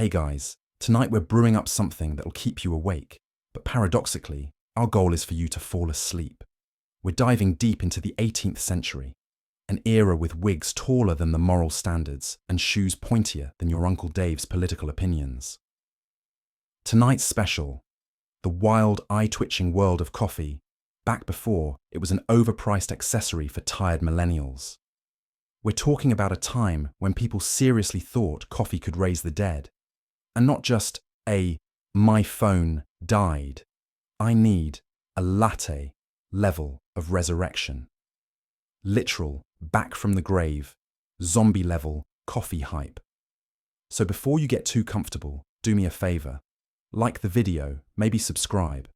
Hey guys, tonight we're brewing up something that'll keep you awake, but paradoxically, our goal is for you to fall asleep. We're diving deep into the 18th century, an era with wigs taller than the moral standards and shoes pointier than your Uncle Dave's political opinions. Tonight's special, the wild, eye-twitching world of coffee, back before it was an overpriced accessory for tired millennials. We're talking about a time when people seriously thought coffee could raise the dead, and not just a "my phone died, I need a latte" level of resurrection. Literal, back from the grave, zombie level coffee hype. So before you get too comfortable, do me a favor. Like the video, maybe subscribe,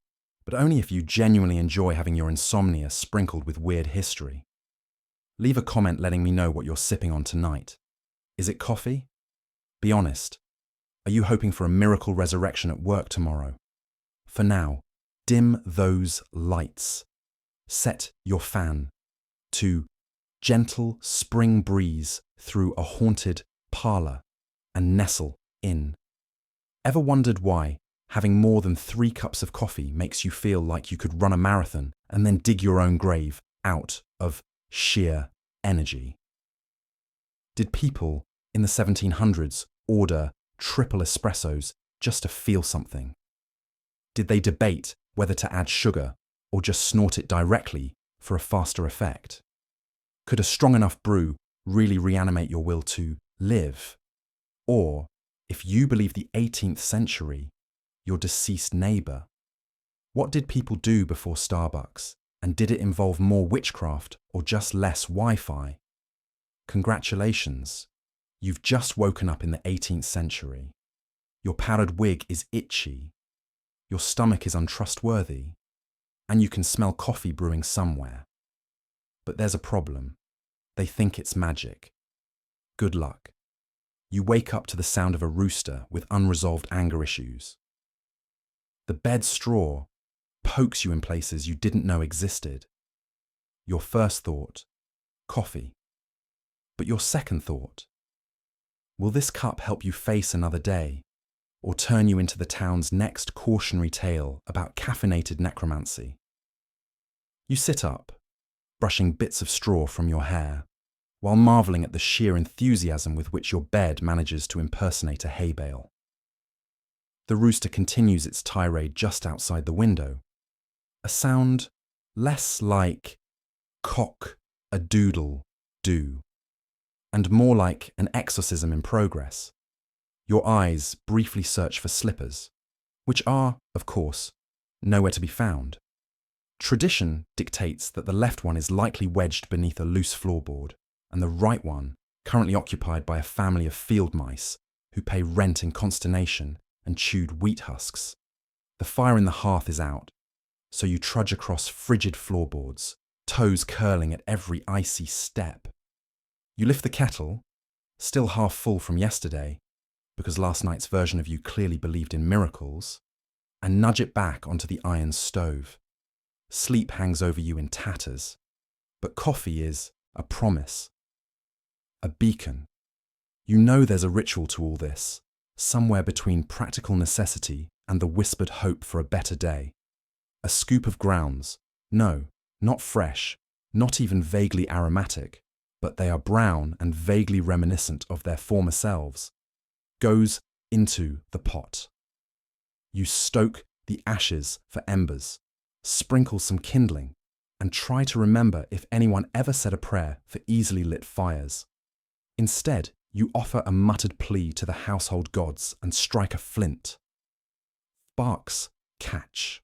but only if you genuinely enjoy having your insomnia sprinkled with weird history. Leave a comment letting me know what you're sipping on tonight. Is it coffee? Be honest. Are you hoping for a miracle resurrection at work tomorrow? For now, dim those lights. Set your fan to gentle spring breeze through a haunted parlor and nestle in. Ever wondered why having more than 3 cups of coffee makes you feel like you could run a marathon and then dig your own grave out of sheer energy? Did people in the 1700s order triple espressos just to feel something? Did they debate whether to add sugar or just snort it directly for a faster effect? Could a strong enough brew really reanimate your will to live? Or, if you believe the 18th century, your deceased neighbor? What did people do before Starbucks? And did it involve more witchcraft or just less Wi-Fi? Congratulations, you've just woken up in the 18th century. Your powdered wig is itchy, your stomach is untrustworthy, and you can smell coffee brewing somewhere. But there's a problem. They think it's magic. Good luck. You wake up to the sound of a rooster with unresolved anger issues. The bed straw pokes you in places you didn't know existed. Your first thought, coffee. But your second thought, will this cup help you face another day, or turn you into the town's next cautionary tale about caffeinated necromancy? You sit up, brushing bits of straw from your hair, while marvelling at the sheer enthusiasm with which your bed manages to impersonate a hay bale. The rooster continues its tirade just outside the window, a sound less like cock-a-doodle-doo, and more like an exorcism in progress. Your eyes briefly search for slippers, which are, of course, nowhere to be found. Tradition dictates that the left one is likely wedged beneath a loose floorboard, and the right one currently occupied by a family of field mice who pay rent in consternation and chewed wheat husks. The fire in the hearth is out, so you trudge across frigid floorboards, toes curling at every icy step. You lift the kettle, still half full from yesterday, because last night's version of you clearly believed in miracles, and nudge it back onto the iron stove. Sleep hangs over you in tatters, but coffee is a promise, a beacon. You know there's a ritual to all this, somewhere between practical necessity and the whispered hope for a better day. A scoop of grounds, no, not fresh, not even vaguely aromatic, but they are brown and vaguely reminiscent of their former selves, goes into the pot. You stoke the ashes for embers, sprinkle some kindling, and try to remember if anyone ever said a prayer for easily lit fires. Instead, you offer a muttered plea to the household gods and strike a flint. Sparks catch.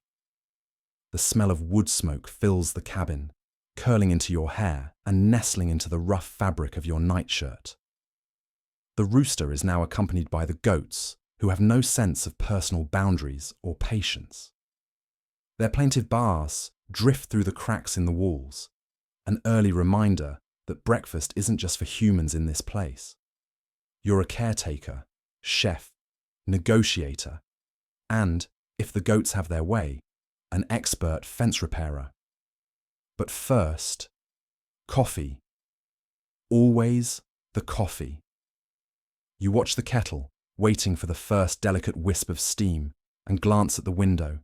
The smell of wood smoke fills the cabin, curling into your hair and nestling into the rough fabric of your nightshirt. The rooster is now accompanied by the goats, who have no sense of personal boundaries or patience. Their plaintive bars drift through the cracks in the walls, an early reminder that breakfast isn't just for humans in this place. You're a caretaker, chef, negotiator, and, if the goats have their way, an expert fence repairer. But first, coffee. Always the coffee. You watch the kettle, waiting for the first delicate wisp of steam, and glance at the window.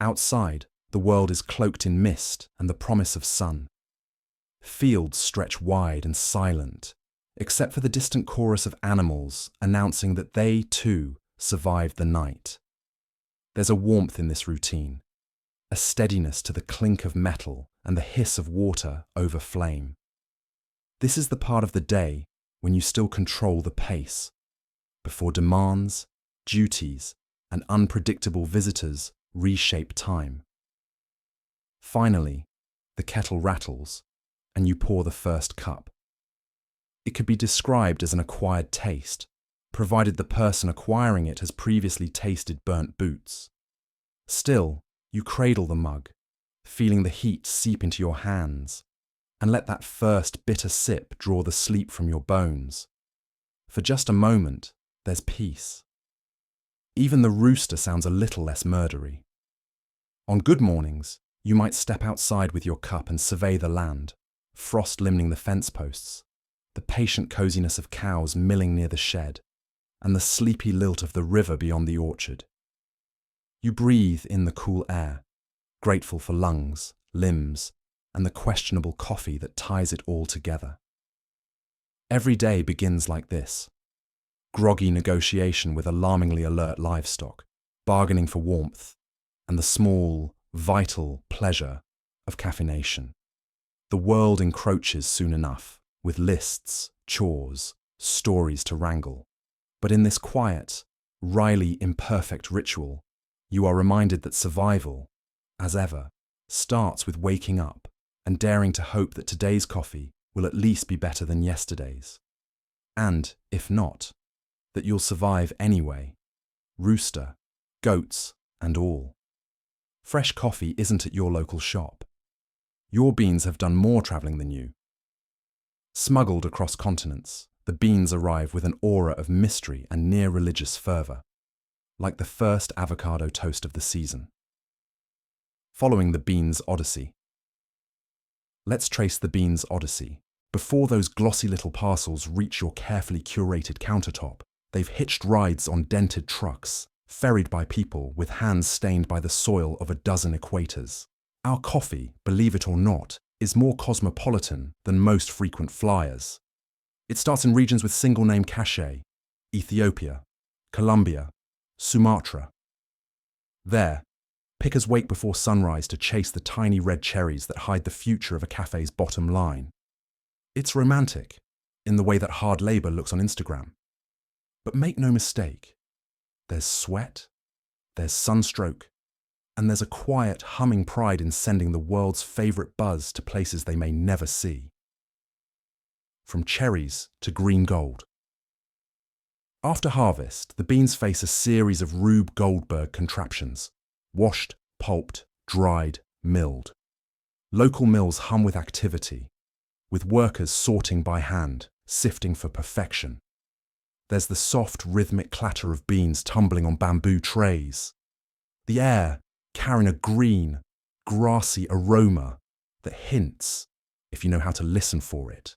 Outside, the world is cloaked in mist and the promise of sun. Fields stretch wide and silent, except for the distant chorus of animals announcing that they, too, survived the night. There's a warmth in this routine, a steadiness to the clink of metal and the hiss of water over flame. This is the part of the day when you still control the pace, before demands, duties, and unpredictable visitors reshape time. Finally, the kettle rattles, and you pour the first cup. It could be described as an acquired taste, provided the person acquiring it has previously tasted burnt boots. Still, you cradle the mug, feeling the heat seep into your hands, and let that first bitter sip draw the sleep from your bones. For just a moment, there's peace. Even the rooster sounds a little less murdery. On good mornings, you might step outside with your cup and survey the land, frost limning the fence posts, the patient coziness of cows milling near the shed, and the sleepy lilt of the river beyond the orchard. You breathe in the cool air, grateful for lungs, limbs, and the questionable coffee that ties it all together. Every day begins like this: groggy negotiation with alarmingly alert livestock, bargaining for warmth, and the small, vital pleasure of caffeination. The world encroaches soon enough, with lists, chores, stories to wrangle. But in this quiet, wryly imperfect ritual, you are reminded that survival, as ever, starts with waking up and daring to hope that today's coffee will at least be better than yesterday's. And, if not, that you'll survive anyway, rooster, goats, and all. Fresh coffee isn't at your local shop. Your beans have done more travelling than you. Smuggled across continents, the beans arrive with an aura of mystery and near-religious fervour, like the first avocado toast of the season. Following the beans' odyssey. Let's trace the beans' odyssey. Before those glossy little parcels reach your carefully curated countertop, they've hitched rides on dented trucks, ferried by people with hands stained by the soil of a dozen equators. Our coffee, believe it or not, is more cosmopolitan than most frequent flyers. It starts in regions with single-name cachet: Ethiopia, Colombia, Sumatra. There, pickers wake before sunrise to chase the tiny red cherries that hide the future of a cafe's bottom line. It's romantic, in the way that hard labour looks on Instagram. But make no mistake, there's sweat, there's sunstroke, and there's a quiet, humming pride in sending the world's favourite buzz to places they may never see. From cherries to green gold. After harvest, the beans face a series of Rube Goldberg contraptions: washed, pulped, dried, milled. Local mills hum with activity, with workers sorting by hand, sifting for perfection. There's the soft, rhythmic clatter of beans tumbling on bamboo trays. The air carrying a green, grassy aroma that hints, if you know how to listen for it,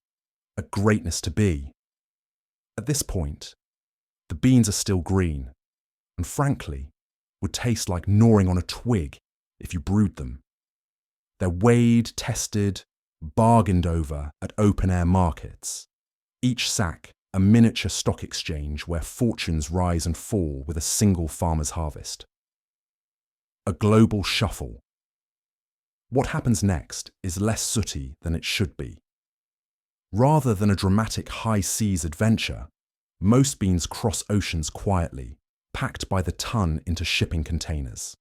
at greatness to be. At this point, the beans are still green, and frankly, would taste like gnawing on a twig if you brewed them. They're weighed, tested, bargained over at open-air markets. Each sack a miniature stock exchange where fortunes rise and fall with a single farmer's harvest. A global shuffle. What happens next is less sooty than it should be. Rather than a dramatic high seas adventure, most beans cross oceans quietly, packed by the ton into shipping containers.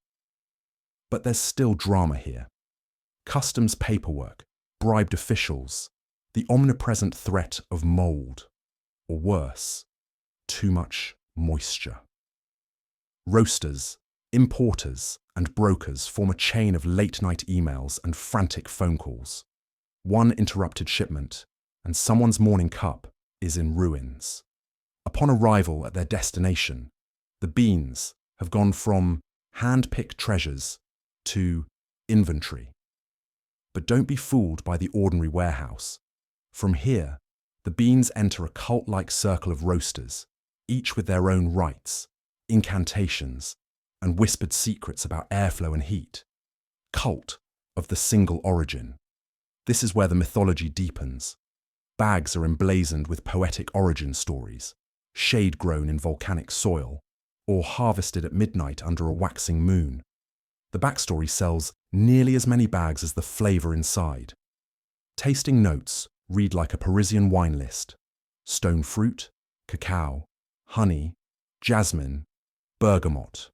But there's still drama here. Customs paperwork, bribed officials, the omnipresent threat of mould, or worse, too much moisture. Roasters, importers, and brokers form a chain of late-night emails and frantic phone calls. One interrupted shipment, and someone's morning cup is in ruins. Upon arrival at their destination, the beans have gone from hand-picked treasures to inventory. But don't be fooled by the ordinary warehouse. From here, the beans enter a cult-like circle of roasters, each with their own rites, incantations, and whispered secrets about airflow and heat. Cult of the single origin. This is where the mythology deepens. Bags are emblazoned with poetic origin stories, shade grown in volcanic soil, or harvested at midnight under a waxing moon. The backstory sells nearly as many bags as the flavour inside. Tasting notes read like a Parisian wine list: stone fruit, cacao, honey, jasmine, bergamot.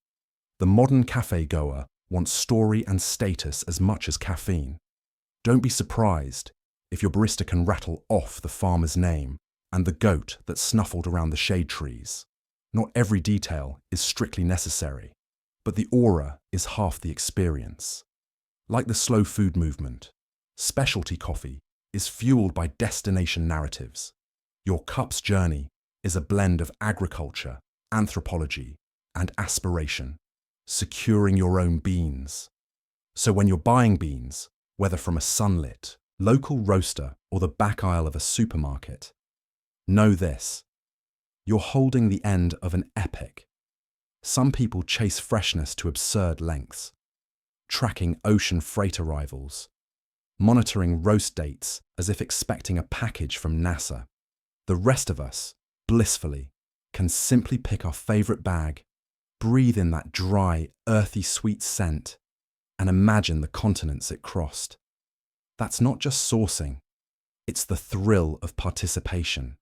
The modern cafe goer wants story and status as much as caffeine. Don't be surprised if your barista can rattle off the farmer's name and the goat that snuffled around the shade trees. Not every detail is strictly necessary, but the aura is half the experience. Like the slow food movement, specialty coffee is fueled by destination narratives. Your cup's journey is a blend of agriculture, anthropology, and aspiration, securing your own beans. So when you're buying beans, whether from a sunlit, local roaster or the back aisle of a supermarket, know this: you're holding the end of an epic. Some people chase freshness to absurd lengths, tracking ocean freight arrivals, monitoring roast dates as if expecting a package from NASA. The rest of us, blissfully, can simply pick our favourite bag, breathe in that dry, earthy sweet scent, and imagine the continents it crossed. That's not just sourcing, it's the thrill of participation.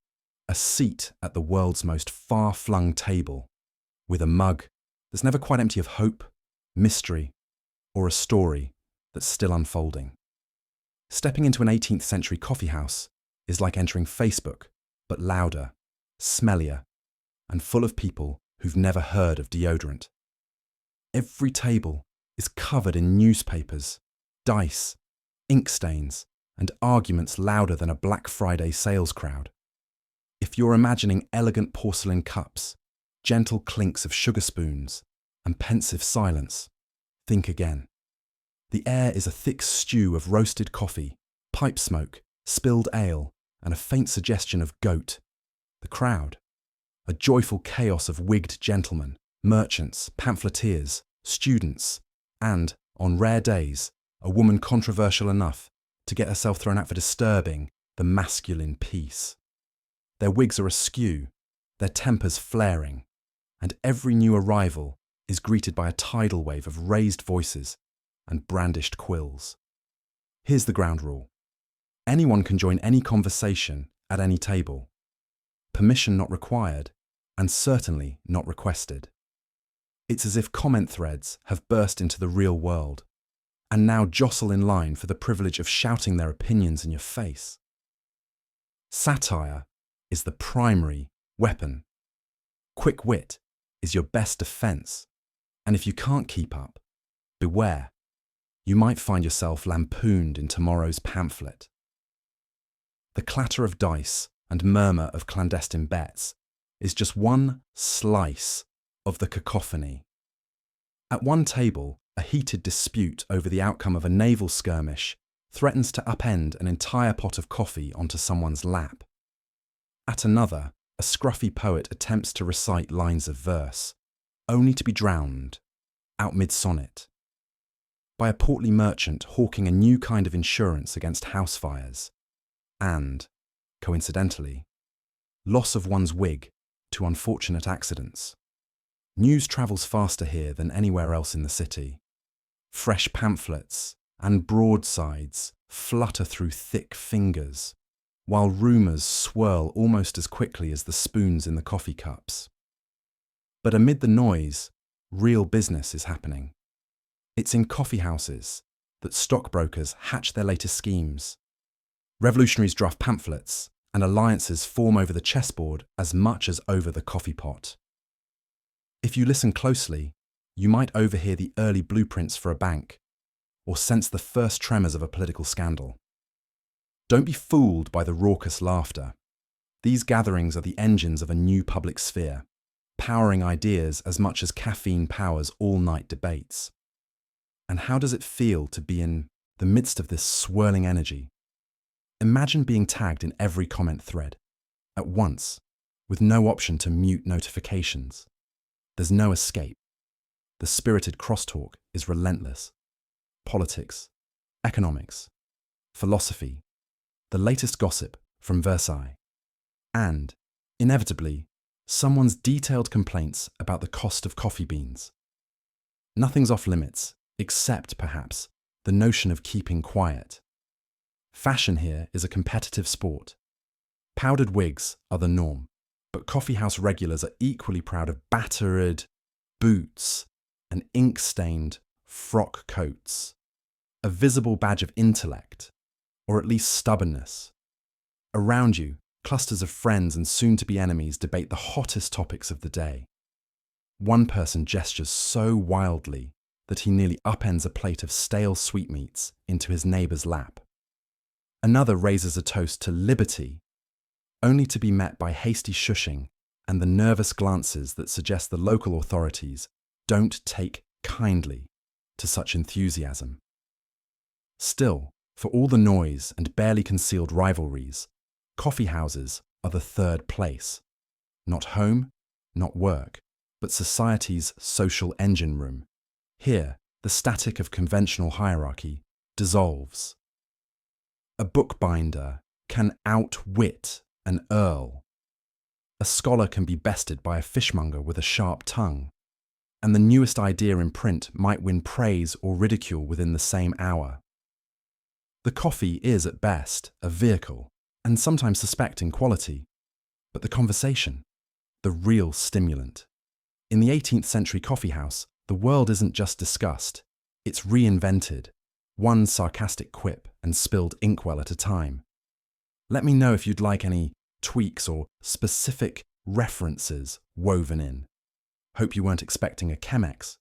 A seat at the world's most far-flung table, with a mug that's never quite empty of hope, mystery, or a story that's still unfolding. Stepping into an 18th century coffeehouse is like entering Facebook, but louder, smellier, and full of people who've never heard of deodorant. Every table is covered in newspapers, dice, ink stains, and arguments louder than a Black Friday sales crowd. If you're imagining elegant porcelain cups, gentle clinks of sugar spoons, and pensive silence, think again. The air is a thick stew of roasted coffee, pipe smoke, spilled ale, and a faint suggestion of goat. The crowd, a joyful chaos of wigged gentlemen, merchants, pamphleteers, students, and, on rare days, a woman controversial enough to get herself thrown out for disturbing the masculine peace. Their wigs are askew, their tempers flaring, and every new arrival is greeted by a tidal wave of raised voices and brandished quills. Here's the ground rule. Anyone can join any conversation at any table. Permission not required, and certainly not requested. It's as if comment threads have burst into the real world, and now jostle in line for the privilege of shouting their opinions in your face. Satire is the primary weapon. Quick wit is your best defense, and if you can't keep up, beware. You might find yourself lampooned in tomorrow's pamphlet. The clatter of dice and murmur of clandestine bets is just one slice of the cacophony. At one table, a heated dispute over the outcome of a naval skirmish threatens to upend an entire pot of coffee onto someone's lap. At another, a scruffy poet attempts to recite lines of verse, only to be drowned, out mid-sonnet, by a portly merchant hawking a new kind of insurance against house fires, and, coincidentally, loss of one's wig to unfortunate accidents. News travels faster here than anywhere else in the city. Fresh pamphlets and broadsides flutter through thick fingers, while rumours swirl almost as quickly as the spoons in the coffee cups. But amid the noise, real business is happening. It's in coffeehouses that stockbrokers hatch their latest schemes. Revolutionaries draft pamphlets, and alliances form over the chessboard as much as over the coffee pot. If you listen closely, you might overhear the early blueprints for a bank, or sense the first tremors of a political scandal. Don't be fooled by the raucous laughter. These gatherings are the engines of a new public sphere, powering ideas as much as caffeine powers all-night debates. And how does it feel to be in the midst of this swirling energy? Imagine being tagged in every comment thread, at once, with no option to mute notifications. There's no escape. The spirited crosstalk is relentless. Politics, economics, philosophy, the latest gossip from Versailles, and, inevitably, someone's detailed complaints about the cost of coffee beans. Nothing's off limits, except, perhaps, the notion of keeping quiet. Fashion here is a competitive sport. Powdered wigs are the norm, but coffeehouse regulars are equally proud of battered boots and ink-stained frock coats, a visible badge of intellect, or at least stubbornness. Around you, clusters of friends and soon-to-be enemies debate the hottest topics of the day. One person gestures so wildly that he nearly upends a plate of stale sweetmeats into his neighbour's lap. Another raises a toast to liberty, only to be met by hasty shushing and the nervous glances that suggest the local authorities don't take kindly to such enthusiasm. Still, for all the noise and barely concealed rivalries, coffeehouses are the third place. Not home, not work, but society's social engine room. Here, the static of conventional hierarchy dissolves. A bookbinder can outwit an earl. A scholar can be bested by a fishmonger with a sharp tongue. And the newest idea in print might win praise or ridicule within the same hour. The coffee is, at best, a vehicle, and sometimes suspect in quality, but the conversation, the real stimulant. In the 18th century coffeehouse, the world isn't just discussed, it's reinvented, one sarcastic quip and spilled inkwell at a time. Let me know if you'd like any tweaks or specific references woven in. Hope you weren't expecting a Chemex.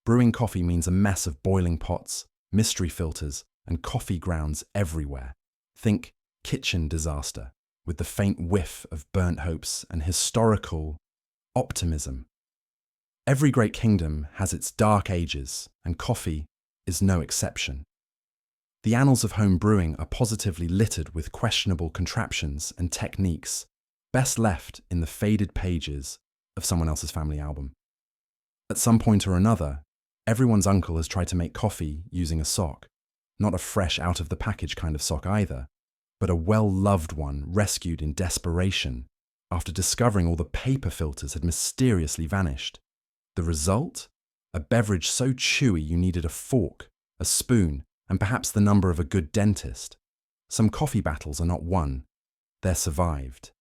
Brewing coffee means a mess of boiling pots, mystery filters, and coffee grounds everywhere. Think kitchen disaster, with the faint whiff of burnt hopes and historical optimism. Every great kingdom has its dark ages, and coffee is no exception. The annals of home brewing are positively littered with questionable contraptions and techniques, best left in the faded pages of someone else's family album. At some point or another, everyone's uncle has tried to make coffee using a sock. Not a fresh out-of-the-package kind of sock either, but a well-loved one rescued in desperation after discovering all the paper filters had mysteriously vanished. The result? A beverage so chewy you needed a fork, a spoon, and perhaps the number of a good dentist. Some coffee battles are not won, they're survived.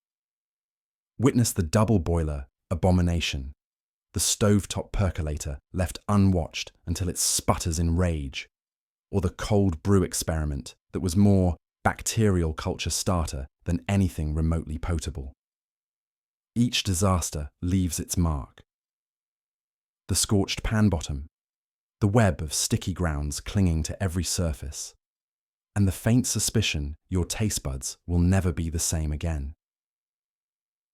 Witness the double boiler abomination, the stovetop percolator left unwatched until it sputters in rage, or the cold brew experiment that was more bacterial culture starter than anything remotely potable. Each disaster leaves its mark. The scorched pan bottom, the web of sticky grounds clinging to every surface, and the faint suspicion your taste buds will never be the same again.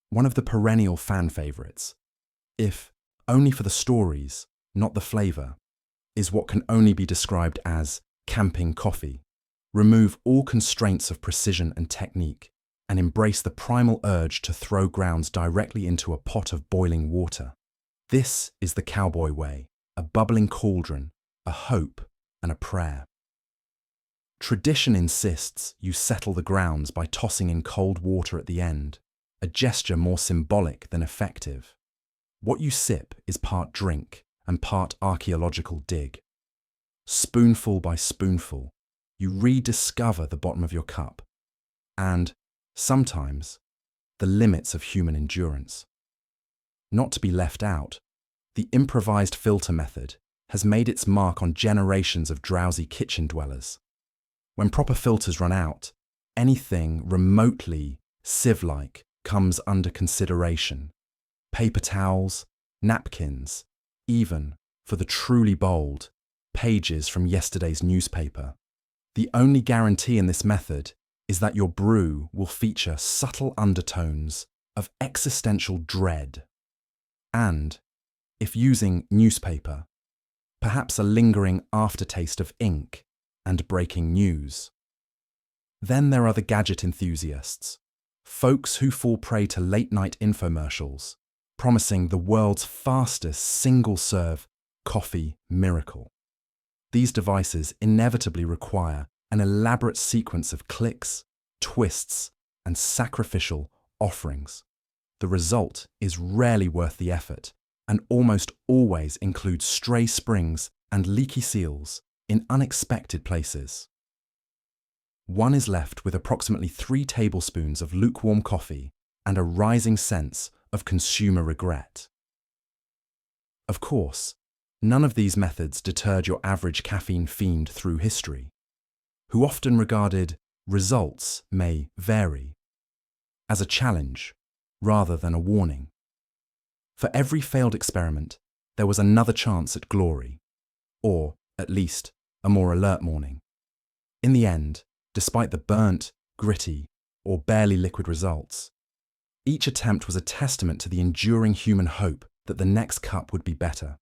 One of the perennial fan favourites, if only for the stories, not the flavour, is what can only be described as camping coffee. Remove all constraints of precision and technique, and embrace the primal urge to throw grounds directly into a pot of boiling water. This is the cowboy way, a bubbling cauldron, a hope, and a prayer. Tradition insists you settle the grounds by tossing in cold water at the end, a gesture more symbolic than effective. What you sip is part drink and part archaeological dig. Spoonful by spoonful, you rediscover the bottom of your cup, and, sometimes, the limits of human endurance. Not to be left out, the improvised filter method has made its mark on generations of drowsy kitchen dwellers. When proper filters run out, anything remotely sieve-like comes under consideration. Paper towels, napkins, even, for the truly bold, pages from yesterday's newspaper. The only guarantee in this method is that your brew will feature subtle undertones of existential dread. And, if using newspaper, perhaps a lingering aftertaste of ink and breaking news. Then there are the gadget enthusiasts, Folks who fall prey to late-night infomercials, promising the world's fastest single-serve coffee miracle. These devices inevitably require an elaborate sequence of clicks, twists, and sacrificial offerings. The result is rarely worth the effort and almost always includes stray springs and leaky seals in unexpected places. One is left with approximately 3 tablespoons of lukewarm coffee and a rising sense of consumer regret. Of course, none of these methods deterred your average caffeine fiend through history, who often regarded results may vary as a challenge rather than a warning. For every failed experiment, there was another chance at glory, or, at least, a more alert morning. In the end, despite the burnt, gritty, or barely liquid results, each attempt was a testament to the enduring human hope that the next cup would be better.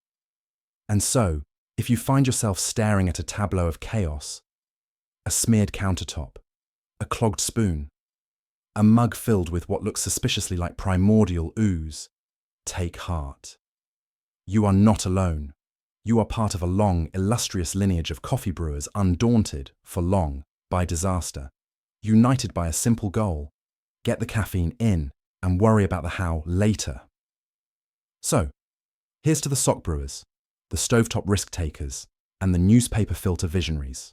And so, if you find yourself staring at a tableau of chaos, a smeared countertop, a clogged spoon, a mug filled with what looks suspiciously like primordial ooze, take heart. You are not alone. You are part of a long, illustrious lineage of coffee brewers undaunted, for long, by disaster, united by a simple goal: get the caffeine in and worry about the how later. So, here's to the sock brewers, the stovetop risk takers, and the newspaper filter visionaries.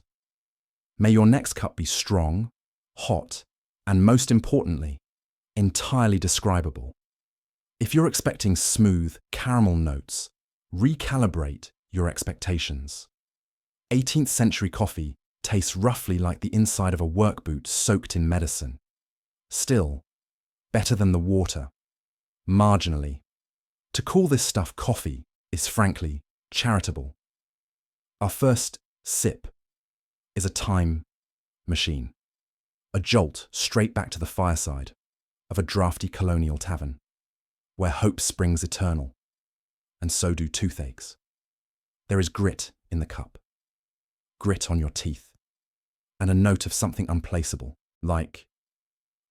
May your next cup be strong, hot, and most importantly, entirely describable. If you're expecting smooth, caramel notes, recalibrate your expectations. 18th century coffee tastes roughly like the inside of a work boot soaked in medicine. Still, better than the water. Marginally. To call this stuff coffee is frankly charitable. Our first sip is a time machine. A jolt straight back to the fireside of a drafty colonial tavern, where hope springs eternal, and so do toothaches. There is grit in the cup, grit on your teeth, and a note of something unplaceable, like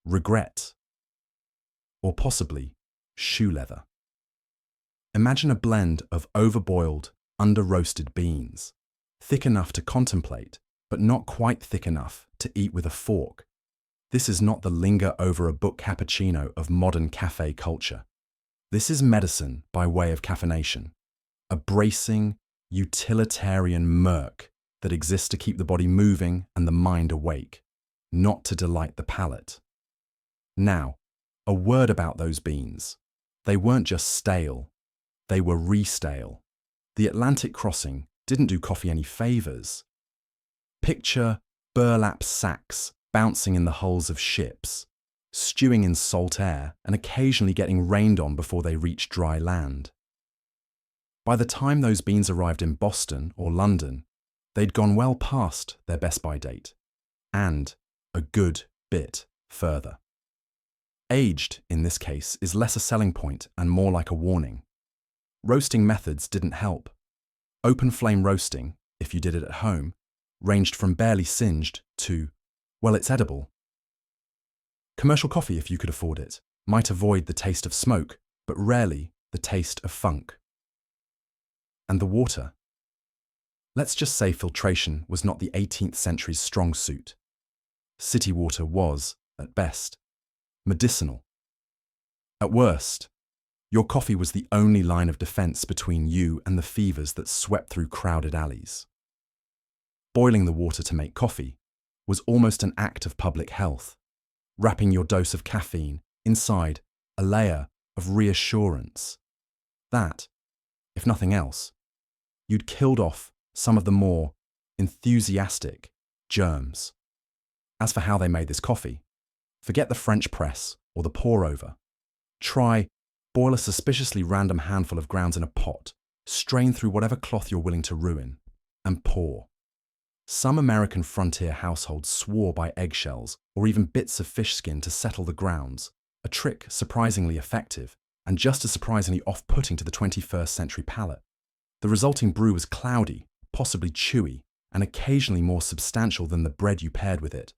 regret, or possibly shoe leather. Imagine a blend of overboiled, under-roasted beans, thick enough to contemplate, but not quite thick enough to eat with a fork. This is not the linger over a book cappuccino of modern cafe culture. This is medicine by way of caffeination, a bracing, utilitarian murk that exists to keep the body moving and the mind awake, not to delight the palate. Now, a word about those beans. They weren't just stale, they were re-stale. The Atlantic crossing didn't do coffee any favours. Picture burlap sacks bouncing in the hulls of ships, stewing in salt air and occasionally getting rained on before they reached dry land. By the time those beans arrived in Boston or London, they'd gone well past their best-by date, and a good bit further. Aged, in this case, is less a selling point and more like a warning. Roasting methods didn't help. Open flame roasting, if you did it at home, ranged from barely singed to, well, it's edible. Commercial coffee, if you could afford it, might avoid the taste of smoke, but rarely the taste of funk. And the water. Let's just say filtration was not the 18th century's strong suit. City water was, at best, medicinal. At worst, your coffee was the only line of defense between you and the fevers that swept through crowded alleys. Boiling the water to make coffee was almost an act of public health, wrapping your dose of caffeine inside a layer of reassurance that, if nothing else, you'd killed off some of the more enthusiastic germs. As for how they made this coffee, forget the French press or the pour-over. Try boil a suspiciously random handful of grounds in a pot, strain through whatever cloth you're willing to ruin, and pour. Some American frontier households swore by eggshells or even bits of fish skin to settle the grounds, a trick surprisingly effective and just as surprisingly off-putting to the 21st century palate. The resulting brew was cloudy, possibly chewy, and occasionally more substantial than the bread you paired with it.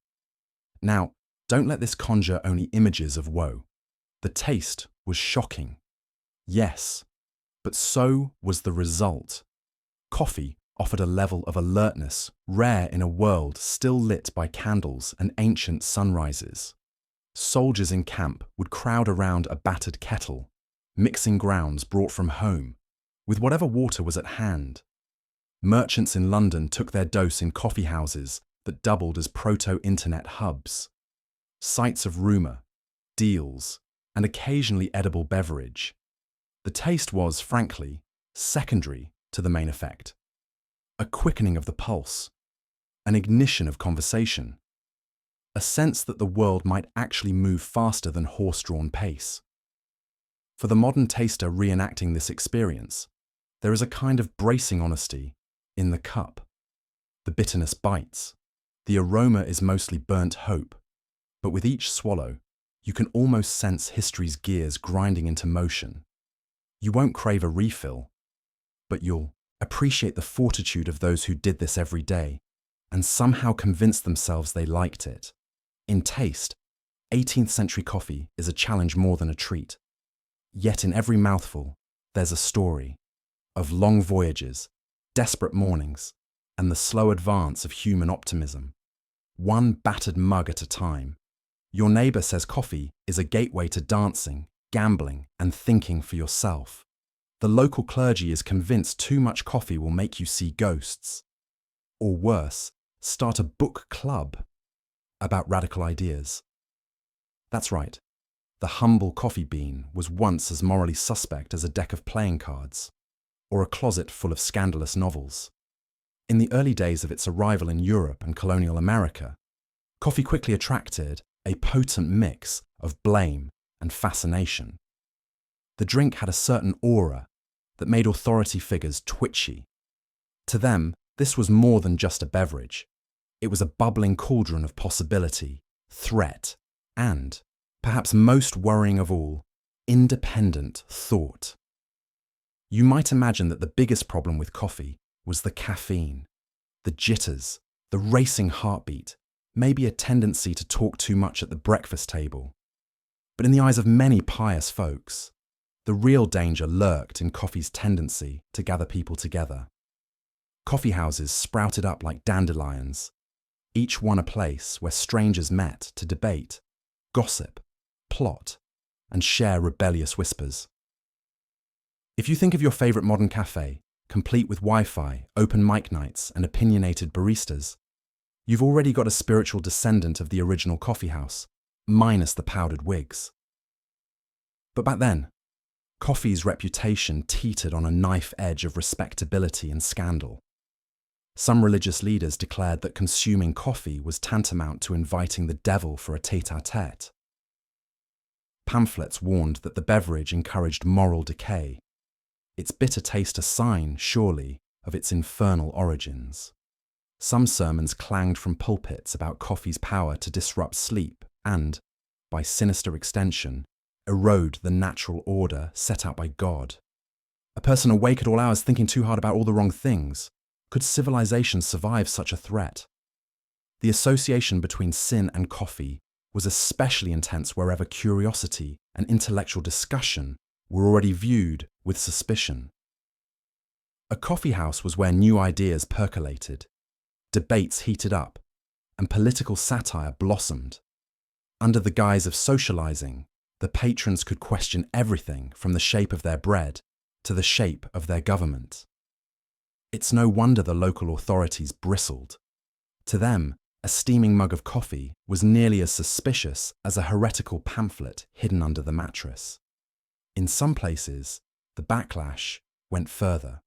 Now, Don't let this conjure only images of woe. The taste was shocking. Yes, but so was the result. Coffee offered a level of alertness rare in a world still lit by candles and ancient sunrises. Soldiers in camp would crowd around a battered kettle, mixing grounds brought from home, with whatever water was at hand. Merchants in London took their dose in coffeehouses that doubled as proto-internet hubs. Sites of rumour, deals, and occasionally edible beverage. The taste was, frankly, secondary to the main effect. A quickening of the pulse, an ignition of conversation, a sense that the world might actually move faster than horse-drawn pace. For the modern taster reenacting this experience, there is a kind of bracing honesty in the cup. The bitterness bites. The aroma is mostly burnt hope, but with each swallow, you can almost sense history's gears grinding into motion. You won't crave a refill, but you'll appreciate the fortitude of those who did this every day and somehow convinced themselves they liked it. In taste, 18th century coffee is a challenge more than a treat. Yet in every mouthful, there's a story of long voyages, desperate mornings, and the slow advance of human optimism. One battered mug at a time. Your neighbour says coffee is a gateway to dancing, gambling, and thinking for yourself. The local clergy is convinced too much coffee will make you see ghosts. Or worse, start a book club about radical ideas. That's right. The humble coffee bean was once as morally suspect as a deck of playing cards, or a closet full of scandalous novels. In the early days of its arrival in Europe and colonial America, coffee quickly attracted a potent mix of blame and fascination. The drink had a certain aura that made authority figures twitchy. To them, this was more than just a beverage. It was a bubbling cauldron of possibility, threat, and, perhaps most worrying of all, independent thought. You might imagine that the biggest problem with coffee was the caffeine, the jitters, the racing heartbeat, maybe a tendency to talk too much at the breakfast table. But in the eyes of many pious folks, the real danger lurked in coffee's tendency to gather people together. Coffeehouses sprouted up like dandelions, each one a place where strangers met to debate, gossip, plot, and share rebellious whispers. If you think of your favourite modern cafe, complete with Wi-Fi, open mic nights, and opinionated baristas, you've already got a spiritual descendant of the original coffeehouse, minus the powdered wigs. But back then, coffee's reputation teetered on a knife edge of respectability and scandal. Some religious leaders declared that consuming coffee was tantamount to inviting the devil for a tête-à-tête. Pamphlets warned that the beverage encouraged moral decay, its bitter taste a sign, surely, of its infernal origins. Some sermons clanged from pulpits about coffee's power to disrupt sleep and, by sinister extension, erode the natural order set out by God. A person awake at all hours thinking too hard about all the wrong things. Could civilization survive such a threat? The association between sin and coffee was especially intense wherever curiosity and intellectual discussion were already viewed with suspicion. A coffeehouse was where new ideas percolated, debates heated up, and political satire blossomed. Under the guise of socializing, the patrons could question everything from the shape of their bread to the shape of their government. It's no wonder the local authorities bristled. To them, a steaming mug of coffee was nearly as suspicious as a heretical pamphlet hidden under the mattress. In some places, the backlash went further.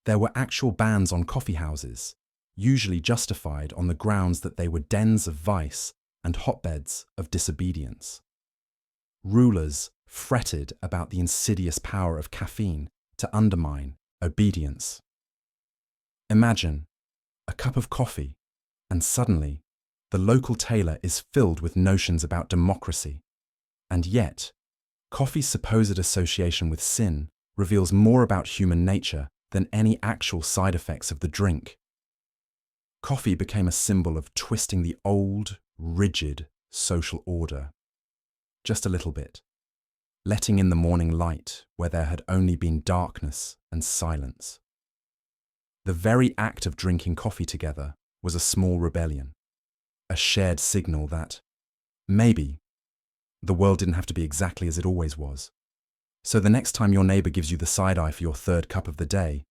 There were actual bans on coffeehouses, usually justified on the grounds that they were dens of vice and hotbeds of disobedience. Rulers fretted about the insidious power of caffeine to undermine obedience. Imagine a cup of coffee, and suddenly the local tailor is filled with notions about democracy. And yet, coffee's supposed association with sin reveals more about human nature than any actual side effects of the drink. Coffee became a symbol of twisting the old, rigid, social order. Just a little bit. Letting in the morning light where there had only been darkness and silence. The very act of drinking coffee together was a small rebellion, a shared signal that, maybe, the world didn't have to be exactly as it always was. So the next time your neighbor gives you the side eye for your third cup of the day,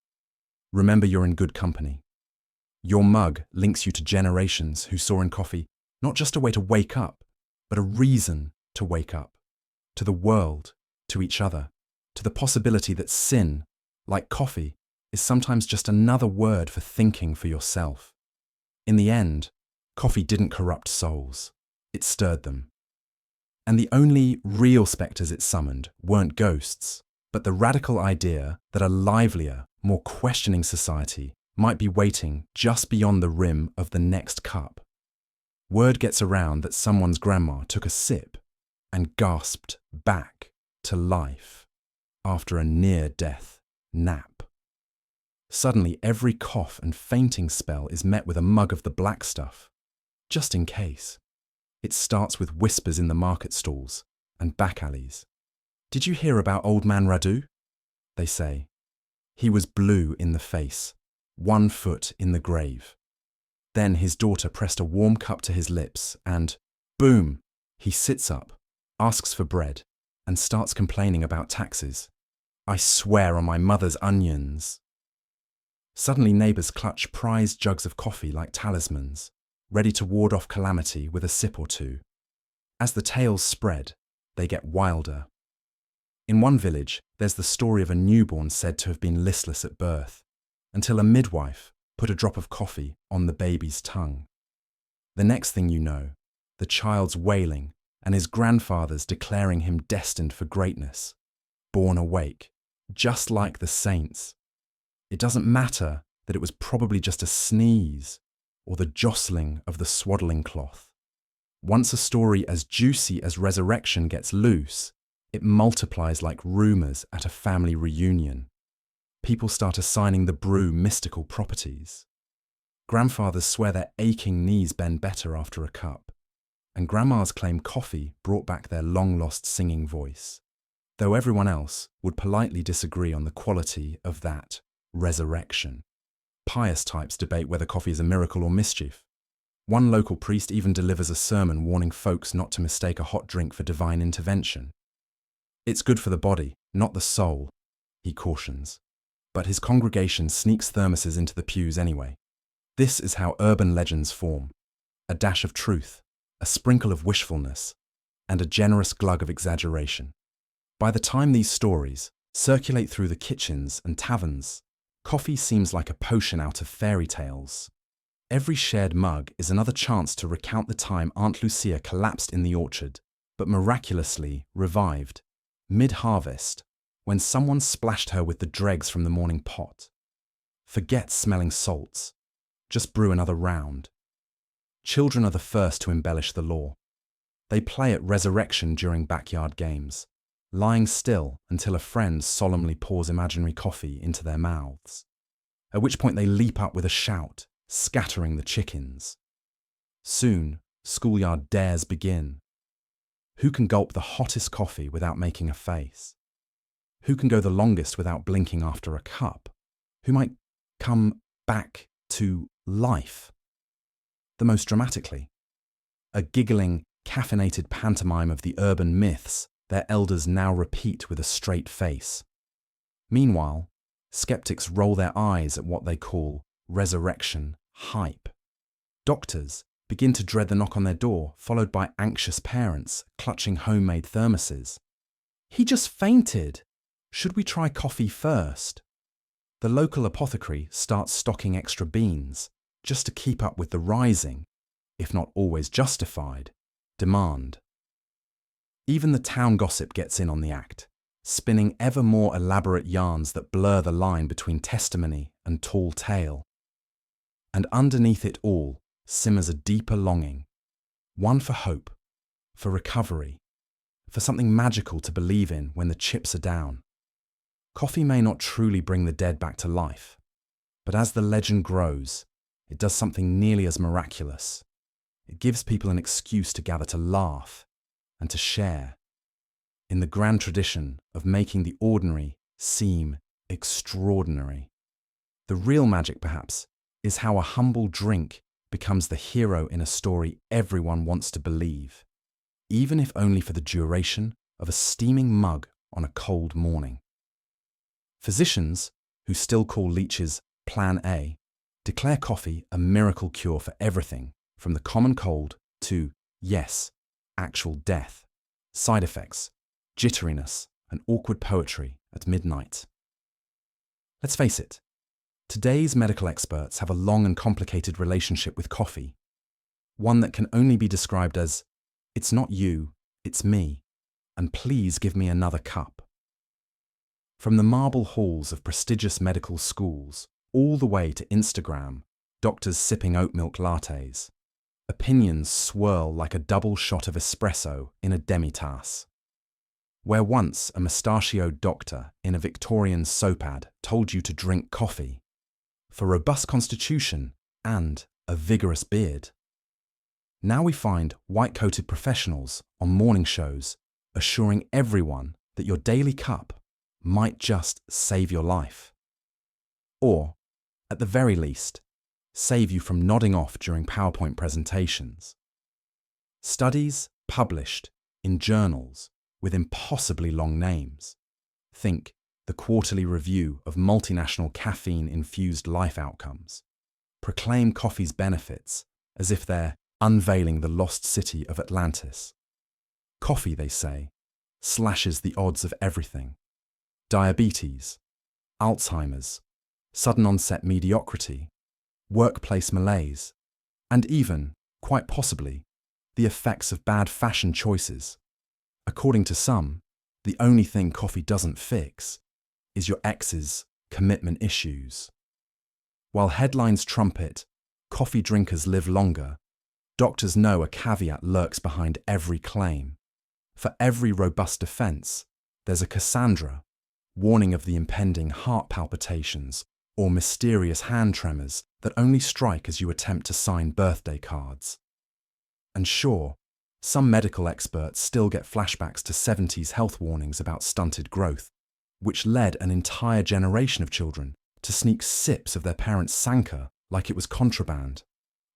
remember you're in good company. Your mug links you to generations who saw in coffee not just a way to wake up, but a reason to wake up, to the world, to each other, to the possibility that sin, like coffee, is sometimes just another word for thinking for yourself. In the end, coffee didn't corrupt souls, it stirred them. And the only real spectres it summoned weren't ghosts, but the radical idea that a livelier, more questioning society might be waiting just beyond the rim of the next cup. Word gets around that someone's grandma took a sip and gasped back to life after a near-death nap. Suddenly, every cough and fainting spell is met with a mug of the black stuff, just in case. It starts with whispers in the market stalls and back alleys. Did you hear about old man Radu? They say. He was blue in the face, 1 foot in the grave. Then his daughter pressed a warm cup to his lips and, boom, he sits up, asks for bread, and starts complaining about taxes. I swear on my mother's onions. Suddenly neighbours clutch prized jugs of coffee like talismans, ready to ward off calamity with a sip or two. As the tales spread, they get wilder. In one village, there's the story of a newborn said to have been listless at birth, until a midwife put a drop of coffee on the baby's tongue. The next thing you know, the child's wailing and his grandfather's declaring him destined for greatness, born awake, just like the saints. It doesn't matter that it was probably just a sneeze or the jostling of the swaddling cloth. Once a story as juicy as resurrection gets loose, it multiplies like rumours at a family reunion. People start assigning the brew mystical properties. Grandfathers swear their aching knees bend better after a cup, and grandmas claim coffee brought back their long-lost singing voice, though everyone else would politely disagree on the quality of that resurrection. Pious types debate whether coffee is a miracle or mischief. One local priest even delivers a sermon warning folks not to mistake a hot drink for divine intervention. It's good for the body, not the soul, he cautions. But his congregation sneaks thermoses into the pews anyway. This is how urban legends form. A dash of truth, a sprinkle of wishfulness, and a generous glug of exaggeration. By the time these stories circulate through the kitchens and taverns, coffee seems like a potion out of fairy tales. Every shared mug is another chance to recount the time Aunt Lucia collapsed in the orchard, but miraculously revived, mid-harvest, when someone splashed her with the dregs from the morning pot. Forget smelling salts. Just brew another round. Children are the first to embellish the lore. They play at resurrection during backyard games, lying still until a friend solemnly pours imaginary coffee into their mouths, at which point they leap up with a shout, scattering the chickens. Soon, schoolyard dares begin. Who can gulp the hottest coffee without making a face? Who can go the longest without blinking after a cup? Who might come back to life the most dramatically? A giggling, caffeinated pantomime of the urban myths their elders now repeat with a straight face. Meanwhile, skeptics roll their eyes at what they call resurrection hype. Doctors begin to dread the knock on their door, followed by anxious parents clutching homemade thermoses. He just fainted. Should we try coffee first? The local apothecary starts stocking extra beans just to keep up with the rising, if not always justified, demand. Even the town gossip gets in on the act, spinning ever more elaborate yarns that blur the line between testimony and tall tale. And underneath it all simmers a deeper longing, one for hope, for recovery, for something magical to believe in when the chips are down. Coffee may not truly bring the dead back to life, but as the legend grows, it does something nearly as miraculous. It gives people an excuse to gather to laugh and to share, in the grand tradition of making the ordinary seem extraordinary. The real magic, perhaps, is how a humble drink becomes the hero in a story everyone wants to believe, even if only for the duration of a steaming mug on a cold morning. Physicians, who still call leeches Plan A, declare coffee a miracle cure for everything from the common cold to, yes, actual death, side effects, jitteriness, and awkward poetry at midnight. Let's face it, today's medical experts have a long and complicated relationship with coffee, one that can only be described as, "It's not you, it's me, and please give me another cup." From the marble halls of prestigious medical schools all the way to Instagram, doctors sipping oat milk lattes, opinions swirl like a double shot of espresso in a demi-tasse. Where once a mustachioed doctor in a Victorian soap ad told you to drink coffee for robust constitution and a vigorous beard, now we find white-coated professionals on morning shows assuring everyone that your daily cup might just save your life. Or, at the very least, save you from nodding off during PowerPoint presentations. Studies published in journals with impossibly long names. Think the Quarterly Review of Multinational Caffeine-Infused Life Outcomes proclaim coffee's benefits as if they're unveiling the lost city of Atlantis. Coffee, they say, slashes the odds of everything: diabetes, Alzheimer's, sudden onset mediocrity, workplace malaise, and even, quite possibly, the effects of bad fashion choices. According to some, the only thing coffee doesn't fix is your ex's commitment issues. While headlines trumpet, coffee drinkers live longer, doctors know a caveat lurks behind every claim. For every robust defense, there's a Cassandra, warning of the impending heart palpitations or mysterious hand tremors that only strike as you attempt to sign birthday cards. And sure, some medical experts still get flashbacks to 70s health warnings about stunted growth, which led an entire generation of children to sneak sips of their parents' Sanka like it was contraband.